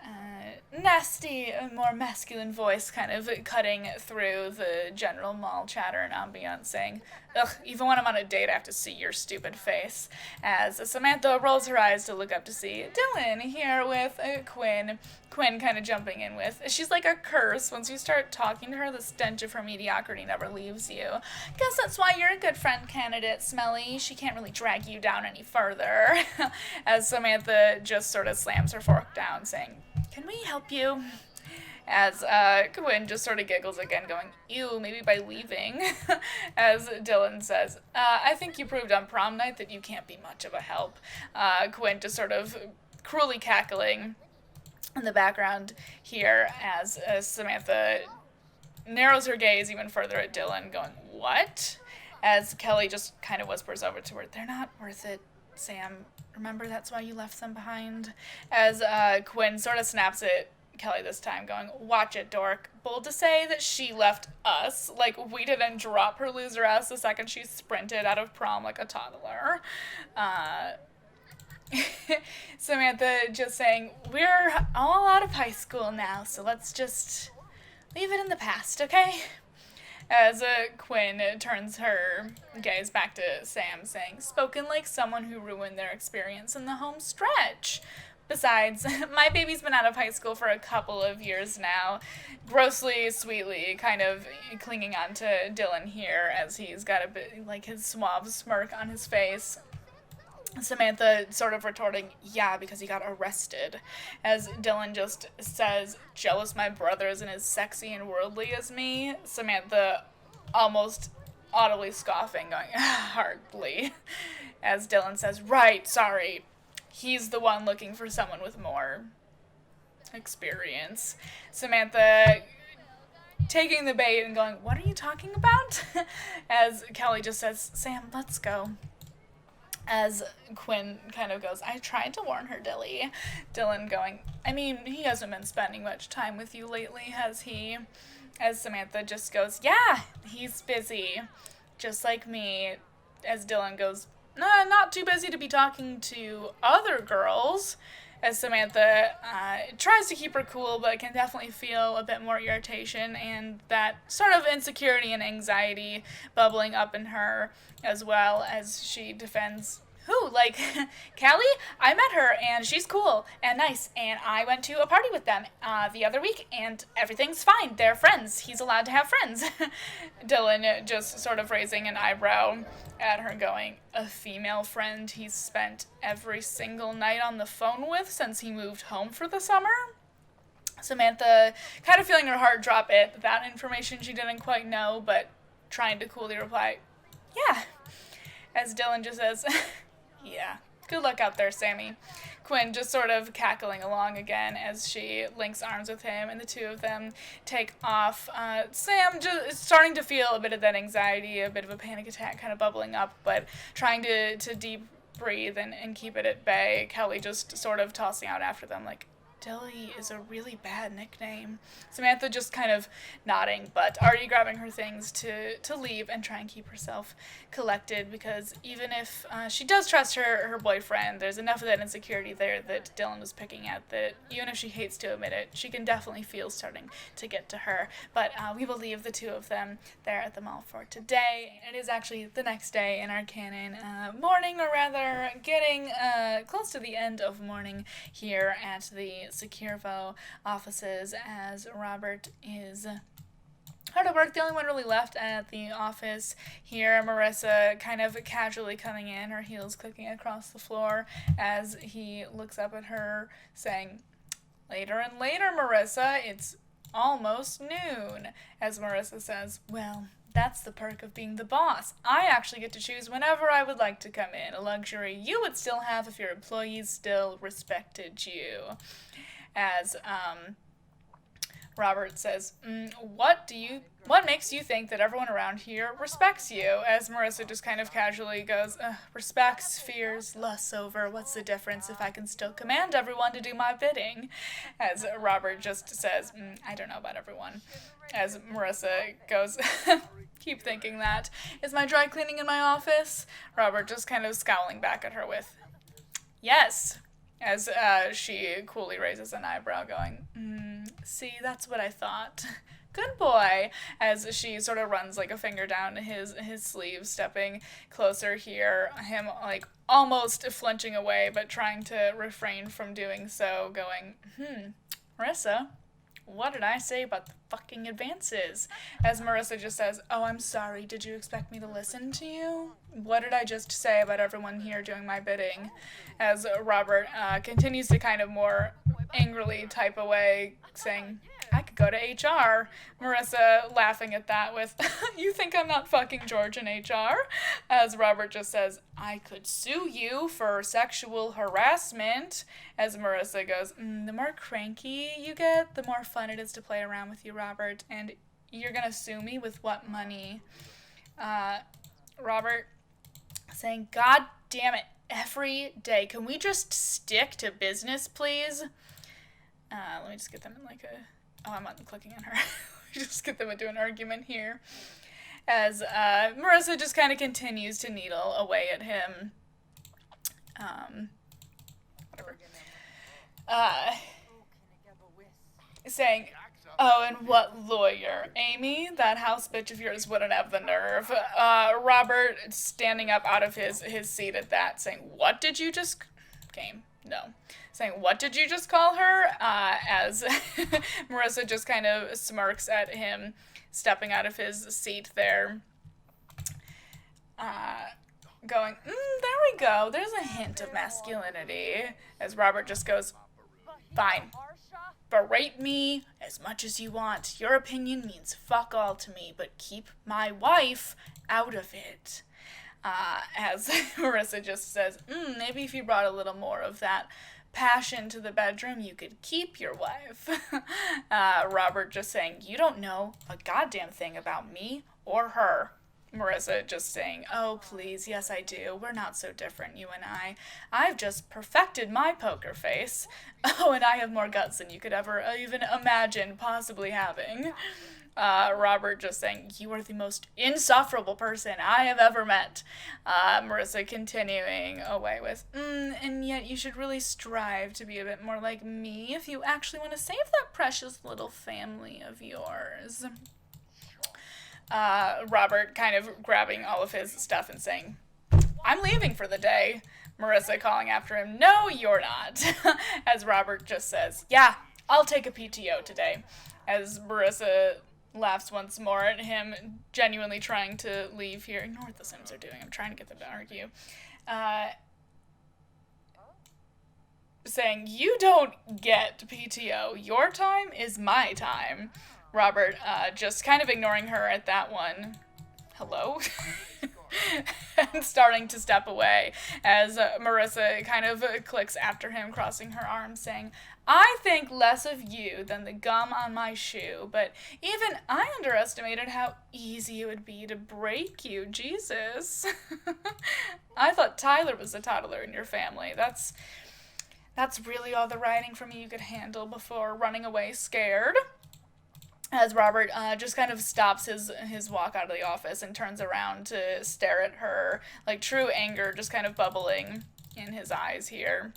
nasty, more masculine voice kind of cutting through the general mall chatter and ambiance, saying, ugh, even when I'm on a date I have to see your stupid face. As Samantha rolls her eyes to look up to see Dylan here with Quinn. Quinn kind of jumping in with, she's like a curse. Once you start talking to her, the stench of her mediocrity never leaves you. Guess that's why you're a good friend candidate, Smelly. She can't really drag you down any further. As Samantha just sort of slams her fork down, saying, can we help you? As Quinn just sort of giggles again, going, ew, maybe by leaving. As Dylan says, I think you proved on prom night that you can't be much of a help. Quinn just sort of cruelly cackling in the background here as Samantha narrows her gaze even further at Dylan, going, what? As Callie just kind of whispers over to her, they're not worth it, Sam. Remember, that's why you left them behind. As Quinn sort of snaps at Callie this time, going, watch it, dork. Bold to say that she left us. Like, we didn't drop her loser ass the second she sprinted out of prom like a toddler. Samantha just saying, we're all out of high school now, so let's just leave it in the past, okay? as Quinn turns her gaze back to Sam, saying, spoken like someone who ruined their experience in the home stretch. Besides, my baby's been out of high school for a couple of years now, grossly, sweetly, kind of clinging on to Dylan here as he's got a bit, like, his suave smirk on his face. Samantha sort of retorting, yeah, because he got arrested, as Dylan just says, jealous my brother isn't as sexy and worldly as me. Samantha almost audibly scoffing, going, hardly, as Dylan says, right, sorry, he's the one looking for someone with more experience. Samantha taking the bait and going, what are you talking about? As Callie just says, Sam, let's go. As Quinn kind of goes, I tried to warn her, Dilly. Dylan going, I mean, he hasn't been spending much time with you lately, has he? As Samantha just goes, yeah, he's busy. Just like me. As Dylan goes, nah, not too busy to be talking to other girls. As Samantha tries to keep her cool, but can definitely feel a bit more irritation and that sort of insecurity and anxiety bubbling up in her, as well as she defends, who, like, Callie? I met her, and she's cool and nice, and I went to a party with them the other week, and everything's fine. They're friends. He's allowed to have friends. Dylan just sort of raising an eyebrow at her, going, a female friend he's spent every single night on the phone with since he moved home for the summer? Samantha kind of feeling her heart drop at that information she didn't quite know, but trying to coolly reply, yeah. As Dylan just says, yeah, good luck out there, Sammy. Quinn just sort of cackling along again as she links arms with him, and the two of them take off. Sam just is starting to feel a bit of that anxiety, a bit of a panic attack kind of bubbling up, but trying to deep breathe and keep it at bay. Callie just sort of tossing out after them like, Dilly is a really bad nickname. Samantha just kind of nodding, but already grabbing her things to leave and try and keep herself collected, because even if she does trust her boyfriend, there's enough of that insecurity there that Dylan was picking at that even if she hates to admit it, she can definitely feel starting to get to her. But we will leave the two of them there at the mall for today. It is actually the next day in our canon, morning, or rather getting close to the end of morning here at the Securvo offices, as Robert is hard at work, the only one really left at the office here. Marissa kind of casually coming in, her heels clicking across the floor as he looks up at her saying, later and later, Marissa, it's almost noon. As Marissa says, well, that's the perk of being the boss. I actually get to choose whenever I would like to come in, a luxury you would still have if your employees still respected you. As Robert says, what makes you think that everyone around here respects you? As Marissa just kind of casually goes, respects, fears, lusts over, what's the difference if I can still command everyone to do my bidding? As Robert just says, I don't know about everyone. As Marissa goes, keep thinking that. Is my dry cleaning in my office? Robert just kind of scowling back at her with, yes. As she coolly raises an eyebrow, going, see, that's what I thought. Good boy. As she sort of runs like a finger down his sleeve, stepping closer here, him like almost flinching away, but trying to refrain from doing so, going, Marissa, what did I say about the fucking advances? As Marissa just says, oh, I'm sorry, did you expect me to listen to you? What did I just say about everyone here doing my bidding? As Robert continues to kind of more angrily type away, saying, I could go to HR. Marissa laughing at that with, you think I'm not fucking George in HR? As Robert just says, I could sue you for sexual harassment. As Marissa goes, the more cranky you get, the more fun it is to play around with you, Robert. And you're gonna sue me with what money? Robert saying, God damn it, every day. Can we just stick to business, please? Let me just get them in like a... Oh, I'm not clicking on her. Just get them into an argument here. As Marissa just kind of continues to needle away at him. Whatever. Saying, Oh, and what lawyer? Amy, that house bitch of yours wouldn't have the nerve. Robert standing up out of his seat at that, saying, what did you just... Game. No. Saying, what did you just call her? As Marissa just kind of smirks at him, stepping out of his seat there. Going, there we go. There's a hint of masculinity. As Robert just goes, fine. Berate me as much as you want. Your opinion means fuck all to me, but keep my wife out of it. As Marissa just says, maybe if you brought a little more of that passion to the bedroom, you could keep your wife. Robert just saying, you don't know a goddamn thing about me or her. Marissa just saying, oh, please, yes, I do. We're not so different, you and I. I've just perfected my poker face. Oh, and I have more guts than you could ever even imagine possibly having. Robert just saying, you are the most insufferable person I have ever met. Marissa continuing away with, and yet you should really strive to be a bit more like me if you actually want to save that precious little family of yours. Robert kind of grabbing all of his stuff and saying, I'm leaving for the day. Marissa calling after him, no, you're not. As Robert just says, yeah, I'll take a PTO today. As Marissa laughs once more at him, genuinely trying to leave here. Ignore what the Sims are doing. I'm trying to get them to argue. Saying, you don't get PTO. Your time is my time. Robert just kind of ignoring her at that one. Hello? And starting to step away as Marissa kind of clicks after him, crossing her arms, saying, I think less of you than the gum on my shoe, but even I underestimated how easy it would be to break you, Jesus. I thought Tyler was the toddler in your family. That's really all the riding from you could handle before running away scared. As Robert just kind of stops his walk out of the office and turns around to stare at her, like true anger just kind of bubbling in his eyes here.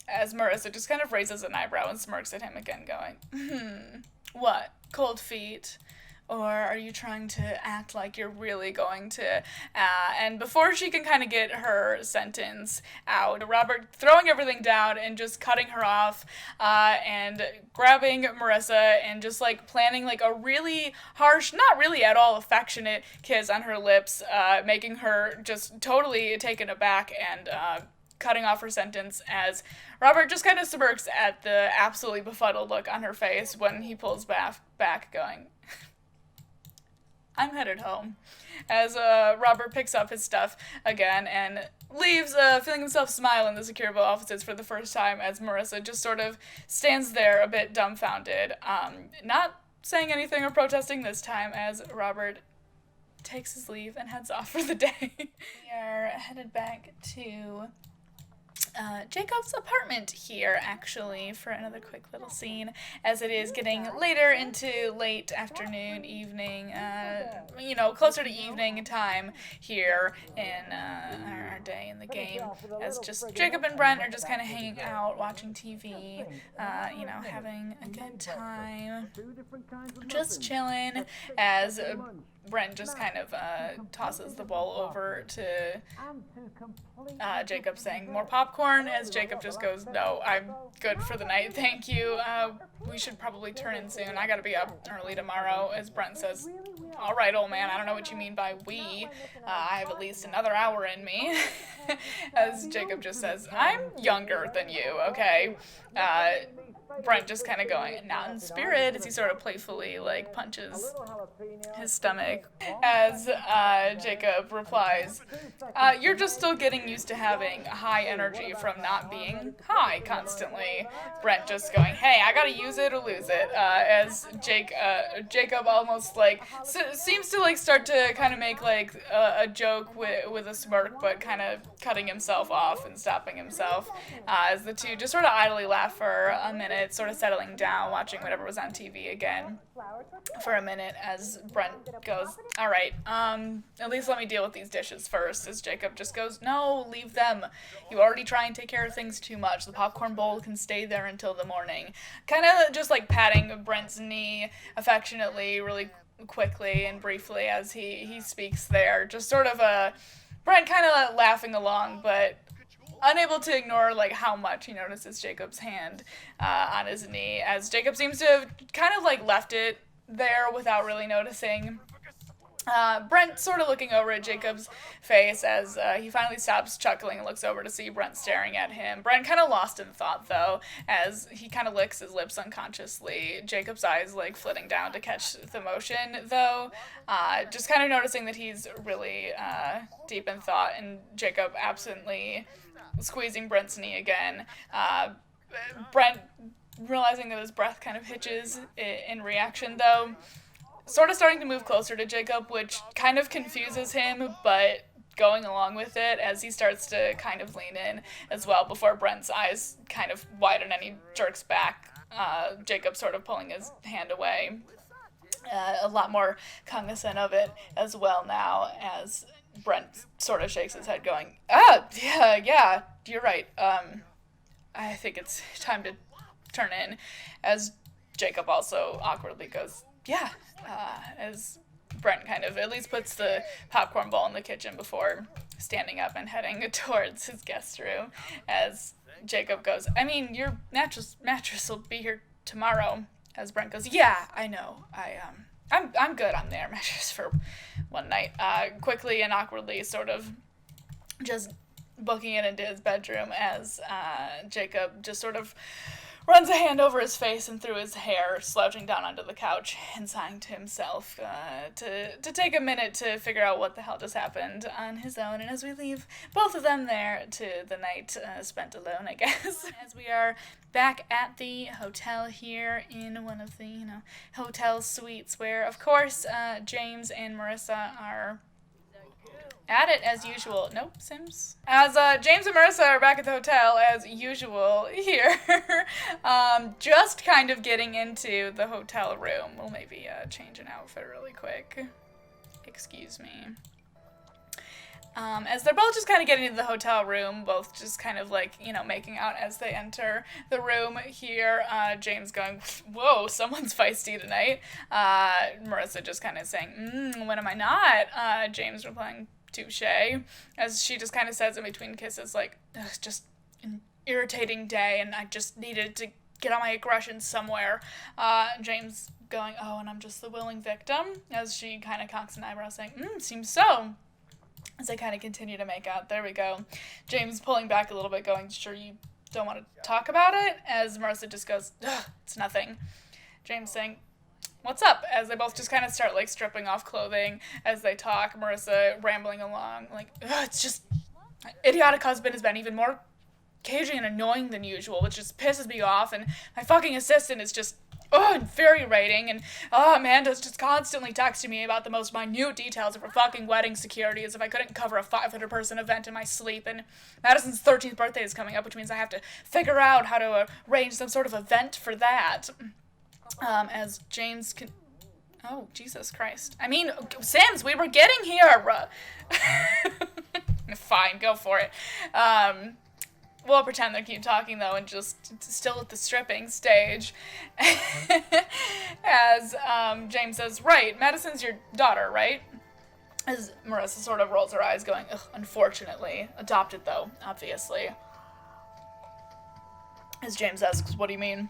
As Marissa just kind of raises an eyebrow and smirks at him again, going, what, cold feet? Or are you trying to act like you're really going to, and before she can kind of get her sentence out, Robert throwing everything down and just cutting her off, and grabbing Marissa and just, like, planning, like, a really harsh, not really at all affectionate kiss on her lips, making her just totally taken aback and, cutting off her sentence as Robert just kind of smirks at the absolutely befuddled look on her face when he pulls back going, I'm headed home. As Robert picks up his stuff again and leaves, feeling himself smile in the secure offices for the first time as Marissa just sort of stands there a bit dumbfounded, not saying anything or protesting this time as Robert takes his leave and heads off for the day. We are headed back to Jacob's apartment here, actually, for another quick little scene, as it is getting later into late afternoon, evening, closer to evening time here in our day in the game, as just Jacob and Brent are just kind of hanging out, watching TV, having a good time, just chilling, as Brent just kind of tosses the bowl over to Jacob, saying, more popcorn, as Jacob just goes, no, I'm good for the night, thank you. We should probably turn in soon. I gotta be up early tomorrow, as Brent says, all right, old man, I don't know what you mean by we. I have at least another hour in me. As Jacob just says, I'm younger than you, okay? Brent just kind of going, not in spirit, as he sort of playfully, like, punches his stomach. As Jacob replies, you're just still getting used to having high energy from not being high constantly. Brent just going, hey, I gotta use it or lose it. As Jacob almost, like, seems to, like, start to kind of make, like, a joke with a smirk, but kind of cutting himself off and stopping himself. As the two just sort of idly laugh for a minute. minute, sort of settling down, watching whatever was on TV again for a minute as Brent goes, all right, at least let me deal with these dishes first, as Jacob just goes, no, leave them. You already try and take care of things too much. The popcorn bowl can stay there until the morning. Kind of just like patting Brent's knee affectionately, really quickly and briefly as he speaks there. Just sort of Brent kind of laughing along, but unable to ignore like how much he notices Jacob's hand on his knee, as Jacob seems to have kind of like left it there without really noticing. Brent sort of looking over at Jacob's face as he finally stops chuckling and looks over to see Brent staring at him. Brent kind of lost in thought, though, as he kind of licks his lips unconsciously. Jacob's eyes, like, flitting down to catch the motion, though, just kind of noticing that he's really deep in thought, and Jacob absently squeezing Brent's knee again. Brent, realizing that his breath kind of hitches in reaction, though, sort of starting to move closer to Jacob, which kind of confuses him, but going along with it as he starts to kind of lean in as well before Brent's eyes kind of widen and he jerks back, Jacob sort of pulling his hand away. A lot more cognizant of it as well now as Brent sort of shakes his head going, yeah, you're right. I think it's time to turn in, as Jacob also awkwardly goes, yeah, as Brent kind of at least puts the popcorn bowl in the kitchen before standing up and heading towards his guest room, as Jacob goes, I mean, your mattress will be here tomorrow, as Brent goes, yeah, I know, I'm good on their mattress for one night, quickly and awkwardly sort of just booking it into his bedroom as Jacob just sort of runs a hand over his face and through his hair, slouching down onto the couch and sighing to himself to take a minute to figure out what the hell just happened on his own. And as we leave both of them there to the night spent alone, I guess, as we are back at the hotel here in one of the, hotel suites where, of course, James and Marissa are at it as usual. Nope, Sims. As James and Marissa are back at the hotel as usual here, just kind of getting into the hotel room. We'll maybe change an outfit really quick. Excuse me. As they're both just kind of getting into the hotel room, both just kind of like, making out as they enter the room here. James going, whoa, someone's feisty tonight. Marissa just kind of saying, when am I not? James replying, touche, as she just kind of says in between kisses, like, it's just an irritating day, and I just needed to get all my aggression somewhere. James going, oh, and I'm just the willing victim, as she kind of cocks an eyebrow, saying, seems so, as they kind of continue to make out. There we go. James pulling back a little bit, going, sure you don't want to talk about it, as Marissa just goes, it's nothing. James saying, what's up? As they both just kind of start, like, stripping off clothing as they talk. Marissa rambling along, like, it's just, my idiotic husband has been even more cagey and annoying than usual, which just pisses me off, and my fucking assistant is just, infuriating, and, Amanda's just constantly texting me about the most minute details of her fucking wedding security, as if I couldn't cover a 500-person event in my sleep, and Madison's 13th birthday is coming up, which means I have to figure out how to arrange some sort of event for that. As James can... Oh, Jesus Christ. I mean, Sims, we were getting here! Fine, go for it. We'll pretend they keep talking, though, and just still at the stripping stage. As James says, right, Madison's your daughter, right? As Marissa sort of rolls her eyes, going, ugh, unfortunately. Adopted, though, obviously. As James asks, what do you mean?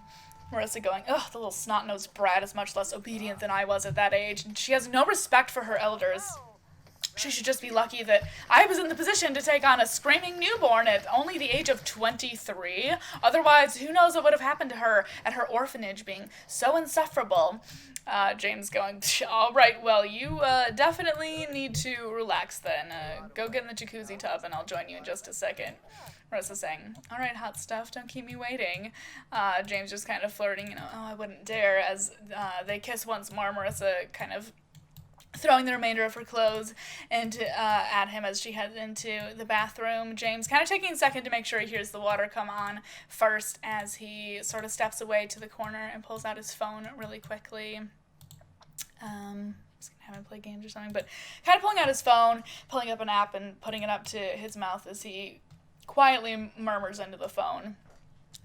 Marissa going, ugh, the little snot-nosed brat is much less obedient than I was at that age, and she has no respect for her elders. She should just be lucky that I was in the position to take on a screaming newborn at only the age of 23. Otherwise, who knows what would have happened to her at her orphanage being so insufferable. James going, all right, well, you definitely need to relax then. Go get in the jacuzzi tub and I'll join you in just a second. Marissa saying, all right, hot stuff, don't keep me waiting. James just kind of flirting, oh, I wouldn't dare, as they kiss once more. Marissa kind of throwing the remainder of her clothes at him as she heads into the bathroom. James kind of taking a second to make sure he hears the water come on first as he sort of steps away to the corner and pulls out his phone really quickly. Just gonna have him play games or something, but kind of pulling out his phone, pulling up an app and putting it up to his mouth as he quietly murmurs into the phone.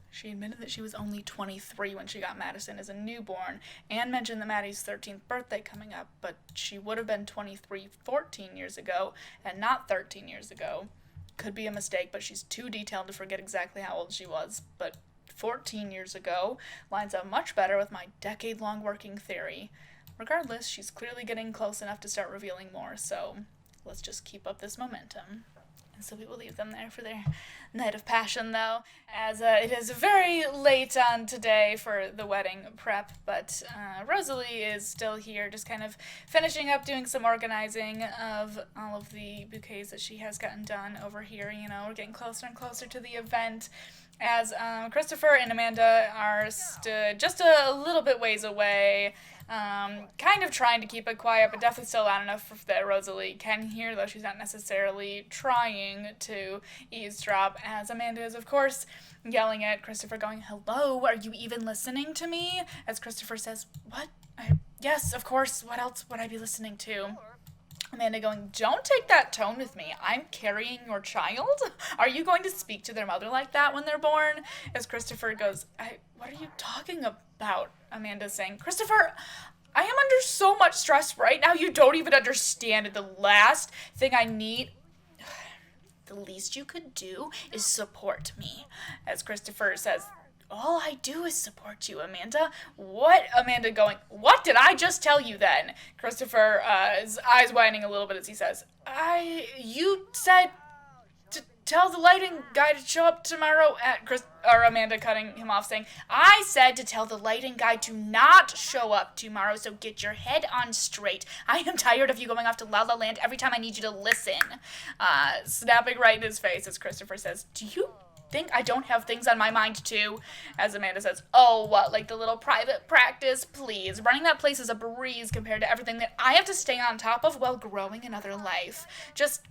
She admitted that she was only 23 when she got Madison as a newborn, and mentioned that Maddie's 13th birthday coming up, but she would have been 23 14 years ago, and not 13 years ago. Could be a mistake, but she's too detailed to forget exactly how old she was, but 14 years ago lines up much better with my decade-long working theory. Regardless, she's clearly getting close enough to start revealing more, so let's just keep up this momentum. And so we will leave them there for their night of passion, though, as it is very late on today for the wedding prep, but Rosalie is still here, just kind of finishing up doing some organizing of all of the bouquets that she has gotten done over here. We're getting closer and closer to the event, as Christopher and Amanda are stood just a little bit ways away, kind of trying to keep it quiet, but definitely still loud enough that Rosalie can hear, though she's not necessarily trying to eavesdrop, as Amanda is, of course, yelling at Christopher, going, "Hello, are you even listening to me?" As Christopher says, "What? Yes, of course, what else would I be listening to?" Amanda going, "Don't take that tone with me. I'm carrying your child. Are you going to speak to their mother like that when they're born?" As Christopher goes, "What are you talking about?" Amanda saying, "Christopher, I am under so much stress right now. You don't even understand. The last thing I need, the least you could do is support me." As Christopher says, "All I do is support you, Amanda." "What?" Amanda going, "What did I just tell you then?" Christopher, his eyes widening a little bit as he says, You said to tell the lighting guy to show up tomorrow at Amanda cutting him off, saying, "I said to tell the lighting guy to not show up tomorrow, so get your head on straight. I am tired of you going off to La La Land every time I need you to listen." Snapping right in his face as Christopher says, "Do you think I don't have things on my mind too?" As Amanda says, "Oh, what, like the little private practice? Please, running that place is a breeze compared to everything that I have to stay on top of while growing another life. Just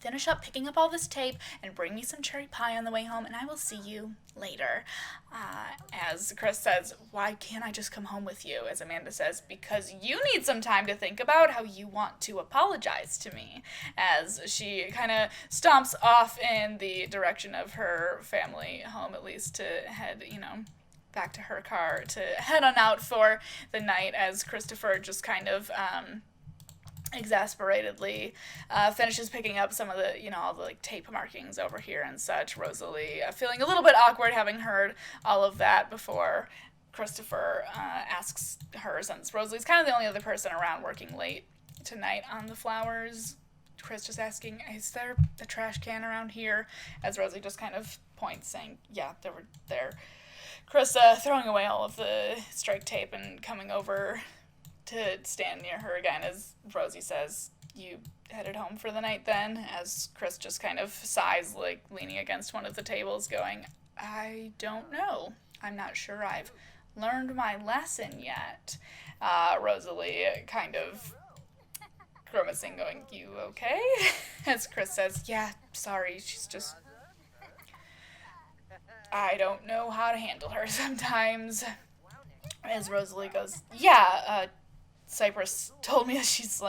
finish up picking up all this tape and bring me some cherry pie on the way home, and I will see you later." As Chris says, "Why can't I just come home with you?" As Amanda says, "Because you need some time to think about how you want to apologize to me." As she kind of stomps off in the direction of her family home, at least to head, back to her car to head on out for the night, as Christopher just kind of, exasperatedly finishes picking up some of the all the tape markings over here and such. Rosalie feeling a little bit awkward, having heard all of that before Christopher asks her, since Rosalie's kind of the only other person around working late tonight on the flowers, Chris just asking, "Is there a trash can around here?" As Rosalie just kind of points, saying, "Yeah, they were there." Chris throwing away all of the strike tape and coming over to stand near her again, as Rosie says, "You headed home for the night then?" As Chris just kind of sighs, like leaning against one of the tables, going, "I don't know. I'm not sure I've learned my lesson yet." Rosalie kind of grimacing, going, "You okay?" As Chris says, "Yeah, sorry, she's just, I don't know how to handle her sometimes." As Rosalie goes, "Yeah, Cypress told me she's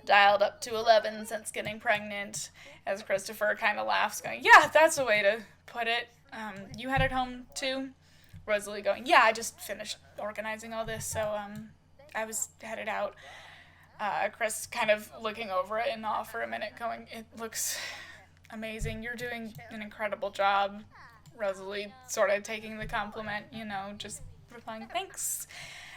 dialed up to 11 since getting pregnant." As Christopher kind of laughs, going, "Yeah, that's a way to put it. You headed home too?" Rosalie going, "Yeah, I just finished organizing all this, so I was headed out." Chris kind of looking over it in awe for a minute, going, "It looks amazing. You're doing an incredible job." Rosalie sort of taking the compliment, just replying, "Thanks."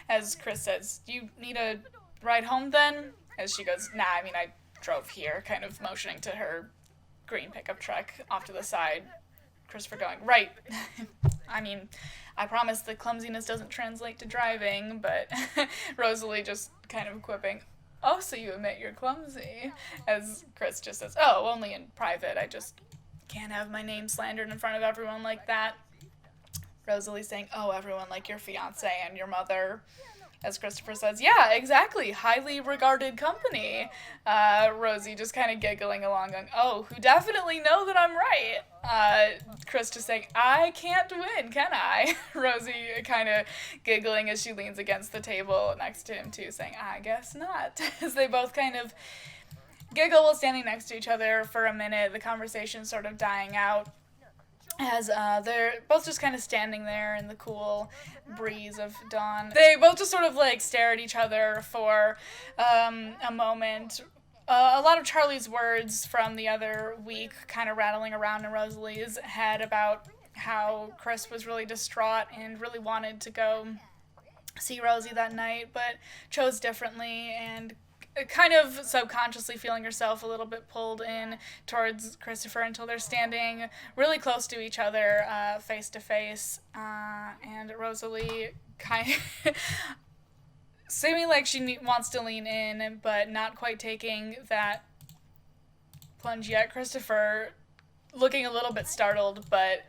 As Chris says, "Do you need a ride home then?" As she goes, "Nah, I drove here," kind of motioning to her green pickup truck off to the side. Christopher going, "Right." I promise the clumsiness doesn't translate to driving, but Rosalie just kind of quipping, "Oh, so you admit you're clumsy." As Chris just says, "Oh, only in private. I just can't have my name slandered in front of everyone like that." Rosalie saying, "Oh, everyone, like your fiance and your mother." As Christopher says, yeah, exactly, highly regarded company. Rosie just kind of giggling along, going, oh, who definitely know that I'm right. Chris just saying, I can't win, can I? Rosie kind of giggling as she leans against the table next to him, too, saying, I guess not. As they both kind of giggle while standing next to each other for a minute, the conversation sort of dying out. As they're both just kind of standing there in the cool breeze of dawn. They both just sort of like stare at each other for a moment. A lot of Charlie's words from the other week kind of rattling around in Rosalie's head about how Chris was really distraught and really wanted to go see Rosie that night, but chose differently, and kind of subconsciously feeling herself a little bit pulled in towards Christopher until they're standing really close to each other, face to face, and Rosalie kind of seeming like she wants to lean in, but not quite taking that plunge yet. Christopher looking a little bit startled, but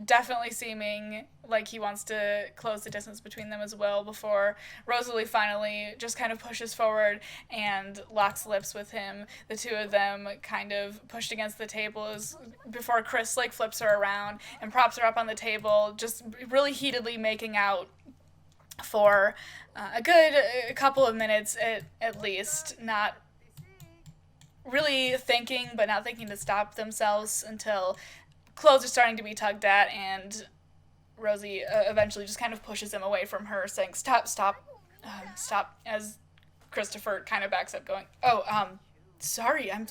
definitely seeming like he wants to close the distance between them as well, before Rosalie finally just kind of pushes forward and locks lips with him. The two of them kind of pushed against the table before Chris like flips her around and props her up on the table, just really heatedly making out for a good couple of minutes at least, not really thinking, but not thinking to stop themselves until clothes are starting to be tugged at, and Rosie eventually just kind of pushes him away from her, saying, stop, as Christopher kind of backs up, going, sorry, I'm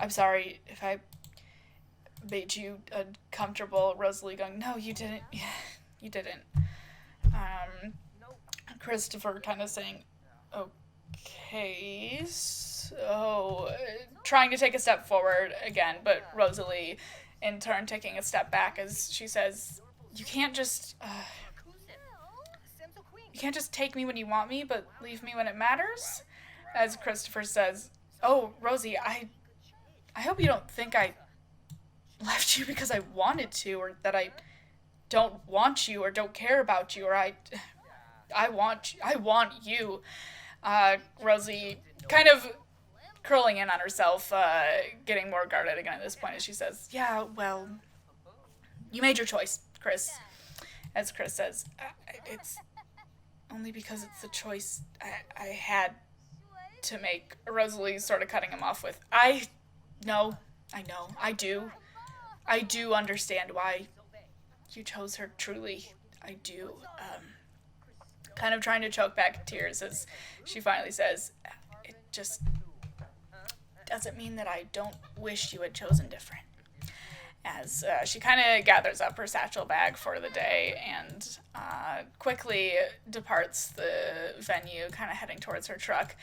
sorry if I made you uncomfortable. Rosalie going, no, you didn't, you didn't. Christopher kind of saying, okay, so, trying to take a step forward again, but Rosalie in turn taking a step back as she says, you can't just take me when you want me, but leave me when it matters? As Christopher says, oh, Rosie, I hope you don't think I left you because I wanted to, or that I don't want you, or don't care about you, or I want you. Rosie kind of curling in on herself, getting more guarded again at this point as she says, yeah, well, you made your choice, Chris. As Chris says, it's only because it's the choice I had to make. Rosalie sort of cutting him off with, I know, I do understand why you chose her, truly, I do. Kind of trying to choke back tears as she finally says, it just doesn't mean that I don't wish you had chosen different. As she kind of gathers up her satchel bag for the day and quickly departs the venue, kind of heading towards her truck.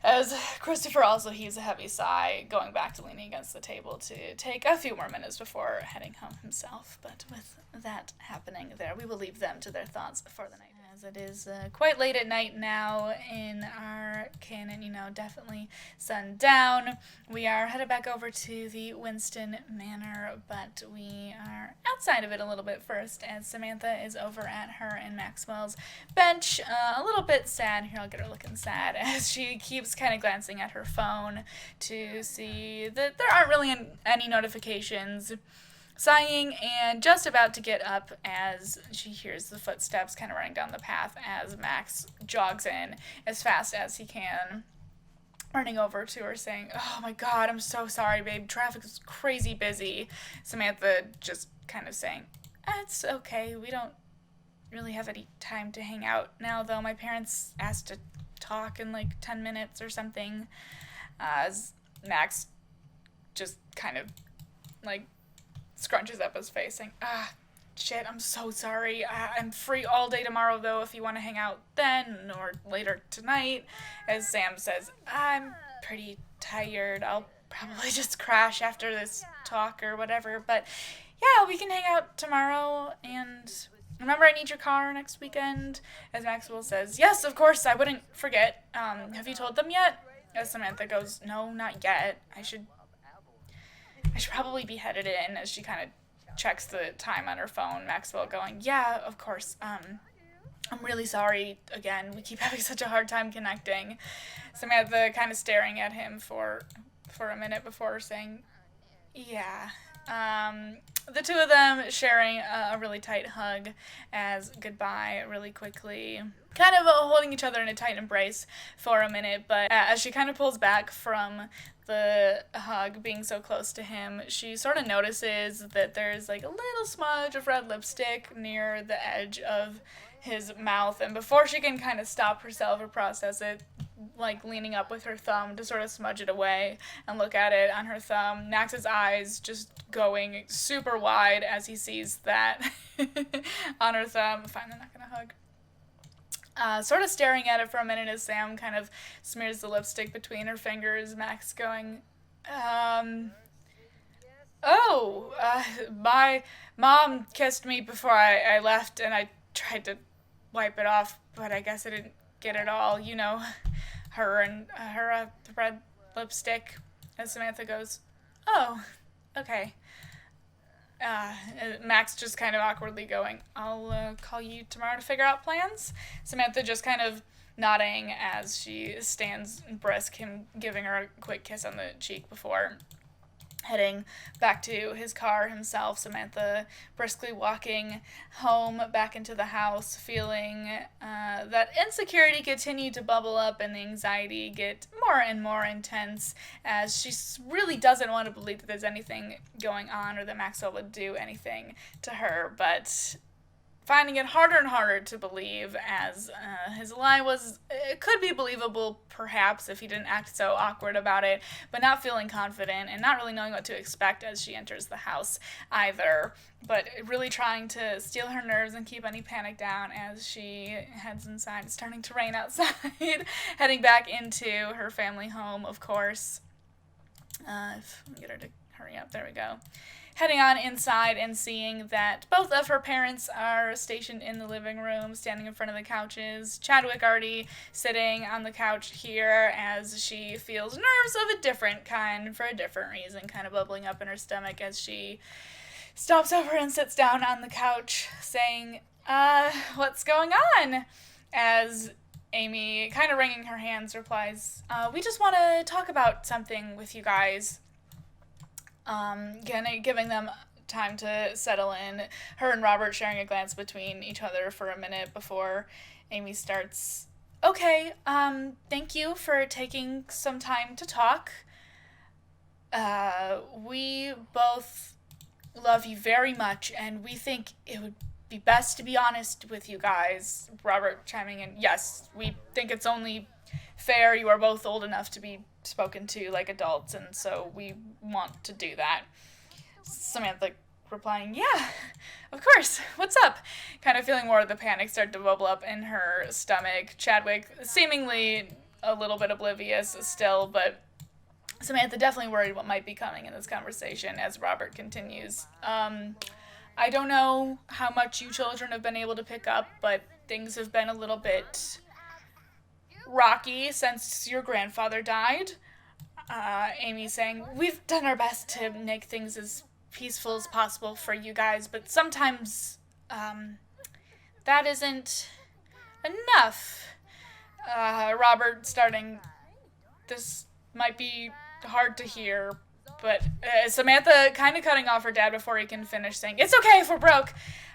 As Christopher also heaves a heavy sigh, going back to leaning against the table to take a few more minutes before heading home himself. But with that happening there, we will leave them to their thoughts for the night. As it is quite late at night now in our canon, definitely sundown. We are headed back over to the Winston Manor, but we are outside of it a little bit first, as Samantha is over at her and Maxwell's bench, a little bit sad. Here, I'll get her looking sad, as she keeps kind of glancing at her phone to see that there aren't really any notifications. Sighing and just about to get up as she hears the footsteps kind of running down the path as Max jogs in as fast as he can, running over to her saying, oh my god, I'm so sorry, babe, traffic is crazy busy. Samantha just kind of saying, it's okay, we don't really have any time to hang out now, though. My parents asked to talk in like 10 minutes or something. As Max just kind of like scrunches up his face, saying, shit, I'm so sorry. I'm free all day tomorrow, though, if you want to hang out then, or later tonight. As Sam says, I'm pretty tired. I'll probably just crash after this talk or whatever, but yeah, we can hang out tomorrow, and remember, I need your car next weekend. As Maxwell says, yes, of course, I wouldn't forget. Have you told them yet? As Samantha goes, no, not yet. I should probably be headed in, as she kind of checks the time on her phone. Maxwell going, yeah, of course. I'm really sorry, again, we keep having such a hard time connecting. Samantha kind of staring at him for a minute before saying, yeah. The two of them sharing a really tight hug as goodbye really quickly. Kind of holding each other in a tight embrace for a minute, but as she kind of pulls back from the hug being so close to him, she sort of notices that there's like a little smudge of red lipstick near the edge of his mouth, and before she can kind of stop herself or process it, like leaning up with her thumb to sort of smudge it away and look at it on her thumb, Max's eyes just going super wide as he sees that on her thumb. Fine, they're not gonna hug. Sort of staring at it for a minute as Sam kind of smears the lipstick between her fingers, Max going, my mom kissed me before I left, and I tried to wipe it off, but I guess I didn't get it all, you know, her red lipstick, as Samantha goes, oh, okay. Max just kind of awkwardly going, I'll call you tomorrow to figure out plans. Samantha just kind of nodding as she stands brisk, him giving her a quick kiss on the cheek before heading back to his car himself. Samantha briskly walking home back into the house, feeling that insecurity continue to bubble up and the anxiety get more and more intense as she really doesn't want to believe that there's anything going on or that Maxwell would do anything to her, but finding it harder and harder to believe as his lie it could be believable perhaps if he didn't act so awkward about it, but not feeling confident and not really knowing what to expect as she enters the house either, but really trying to steel her nerves and keep any panic down as she heads inside. It's starting to rain outside, heading back into her family home, of course. If I can get her to hurry up, there we go. Heading on inside and seeing that both of her parents are stationed in the living room, standing in front of the couches. Chadwick already sitting on the couch here as she feels nerves of a different kind for a different reason, kind of bubbling up in her stomach as she stops over and sits down on the couch saying, what's going on? As Aimi, kind of wringing her hands, replies, we just want to talk about something with you guys. Giving them time to settle in. Her and Robert sharing a glance between each other for a minute before Aimi starts, okay, thank you for taking some time to talk. We both love you very much, and we think it would be best to be honest with you guys. Robert chiming in, yes, we think it's only fair. You are both old enough to be spoken to like adults, and so we want to do that. Samantha replying, yeah, of course, what's up? Kind of feeling more of the panic start to bubble up in her stomach. Chadwick seemingly a little bit oblivious still, but Samantha definitely worried what might be coming in this conversation as Robert continues. I don't know how much you children have been able to pick up, but things have been a little bit rocky since your grandfather died. Aimi saying, we've done our best to make things as peaceful as possible for you guys, but sometimes that isn't enough. Robert starting, this might be hard to hear, but Samantha kind of cutting off her dad before he can finish, saying, it's okay if we're broke,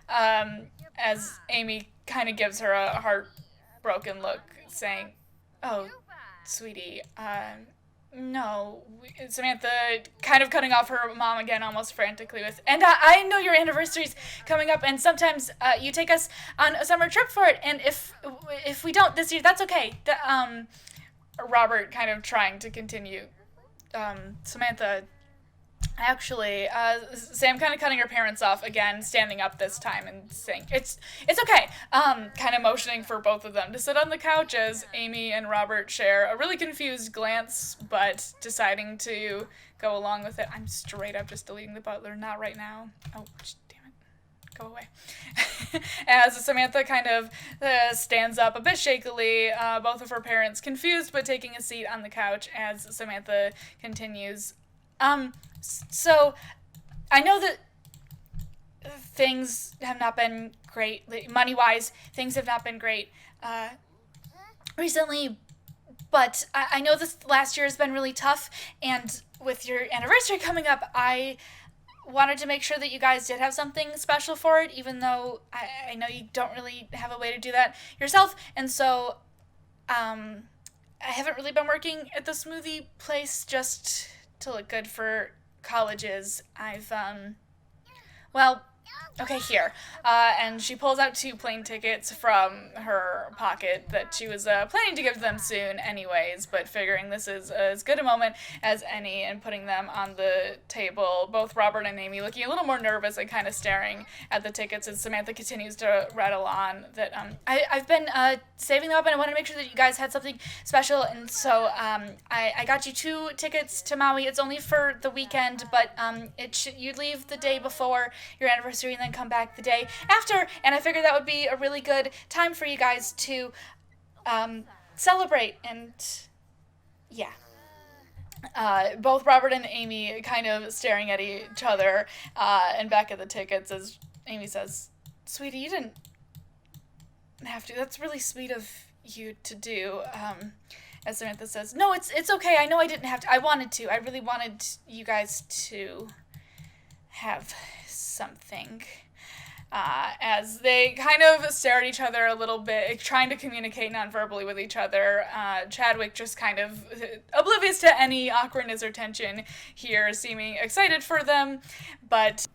as Aimi kind of gives her a heartbroken look, saying, oh, sweetie, no. Samantha kind of cutting off her mom again, almost frantically with, and I know your anniversary's coming up, and sometimes you take us on a summer trip for it, and if we don't this year, that's okay. Robert kind of trying to continue. Samantha, actually, Sam kind of cutting her parents off again, standing up this time and saying, it's okay, kind of motioning for both of them to sit on the couch as Aimi and Robert share a really confused glance, but deciding to go along with it. I'm straight up just deleting the butler, not right now. Oh, damn it. Go away. As Samantha kind of stands up a bit shakily, both of her parents confused but taking a seat on the couch as Samantha continues. So, I know that things have not been great. Money-wise, things have not been great recently, but I know this last year has been really tough, and with your anniversary coming up, I wanted to make sure that you guys did have something special for it, even though I know you don't really have a way to do that yourself, and so I haven't really been working at the smoothie place just to look good for colleges. Okay, here. And she pulls out 2 plane tickets from her pocket that she was planning to give them soon anyways, but figuring this is as good a moment as any, and putting them on the table. Both Robert and Aimi looking a little more nervous and kind of staring at the tickets as Samantha continues to rattle on that I've been saving them up, and I wanted to make sure that you guys had something special, and so I got you 2 tickets to Maui. It's only for the weekend, but you leave the day before your anniversary and then come back the day after, and I figured that would be a really good time for you guys to celebrate, and yeah. Both Robert and Aimi kind of staring at each other and back at the tickets as Aimi says, "Sweetie, you didn't have to. That's really sweet of you to do." As Samantha says, "No, it's okay. I know I didn't have to. I wanted to. I really wanted you guys to have something." As they kind of stare at each other a little bit, trying to communicate non-verbally with each other. Chadwick just kind of oblivious to any awkwardness or tension here, seeming excited for them, but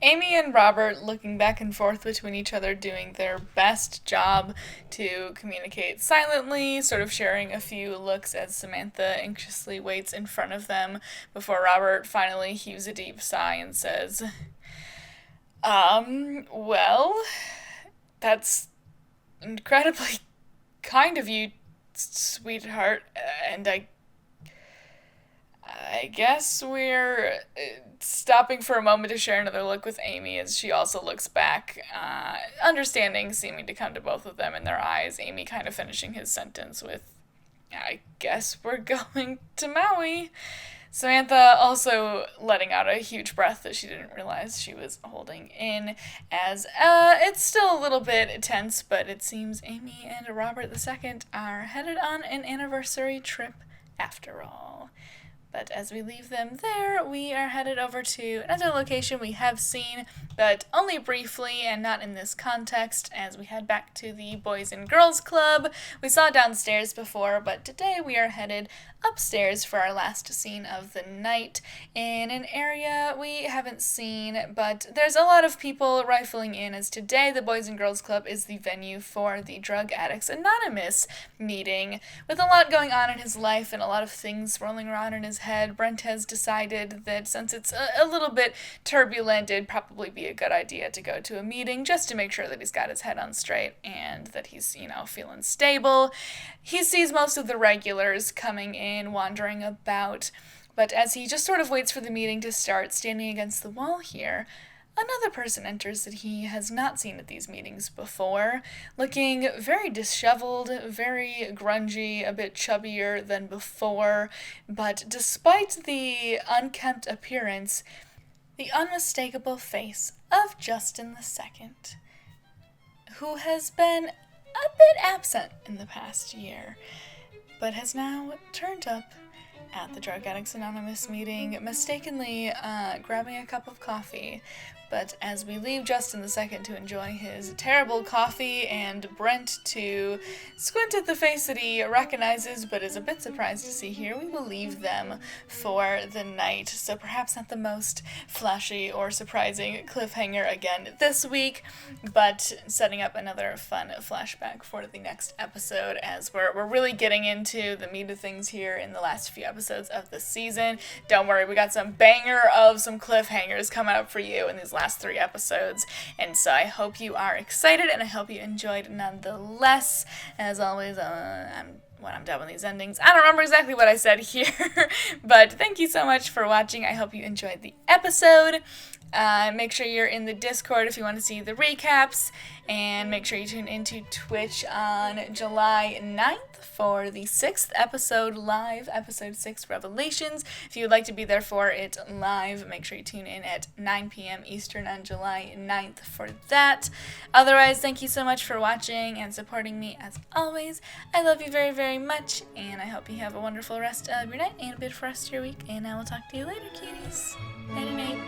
Aimi and Robert looking back and forth between each other, doing their best job to communicate silently, sort of sharing a few looks as Samantha anxiously waits in front of them before Robert finally heaves a deep sigh and says, well, that's incredibly kind of you, sweetheart, and I guess we're stopping for a moment to share another look with Aimi as she also looks back, understanding seeming to come to both of them in their eyes, Aimi kind of finishing his sentence with, I guess we're going to Maui. Samantha also letting out a huge breath that she didn't realize she was holding in, as it's still a little bit tense, but it seems Aimi and Robert II are headed on an anniversary trip after all. But as we leave them there, we are headed over to another location we have seen, but only briefly and not in this context, as we head back to the Boys and Girls Club. We saw downstairs before, but today we are headed upstairs for our last scene of the night in an area we haven't seen, but there's a lot of people rifling in, as today the Boys and Girls Club is the venue for the Drug Addicts Anonymous meeting. With a lot going on in his life and a lot of things swirling around in his head, Brent has decided that since it's a little bit turbulent, it'd probably be a good idea to go to a meeting just to make sure that he's got his head on straight and that he's, feeling stable. He sees most of the regulars coming in, wandering about, but as he just sort of waits for the meeting to start, standing against the wall here, another person enters that he has not seen at these meetings before, looking very disheveled, very grungy, a bit chubbier than before, but despite the unkempt appearance, the unmistakable face of Justin II, who has been a bit absent in the past year, but has now turned up at the Drug Addicts Anonymous meeting, mistakenly grabbing a cup of coffee. But as we leave Justin II to enjoy his terrible coffee and Brent to squint at the face that he recognizes but is a bit surprised to see here, we will leave them for the night. So perhaps not the most flashy or surprising cliffhanger again this week, but setting up another fun flashback for the next episode, as we're really getting into the meat of things here in the last few episodes of the season. Don't worry, we got some banger of some cliffhangers coming up for you in these last 3 episodes, and so I hope you are excited and I hope you enjoyed nonetheless. As always, when I'm done with these endings, I don't remember exactly what I said here, but thank you so much for watching. I hope you enjoyed the episode. Make sure you're in the Discord if you want to see the recaps, and make sure you tune into Twitch on July 9th for the 6th episode live, episode 6 Revelations. If you would like to be there for it live, make sure you tune in at 9 p.m. Eastern on July 9th for that. Otherwise, thank you so much for watching and supporting me as always. I love you very, very much, and I hope you have a wonderful rest of your night and a beautiful rest of your week, and I will talk to you later, cuties. Night-night.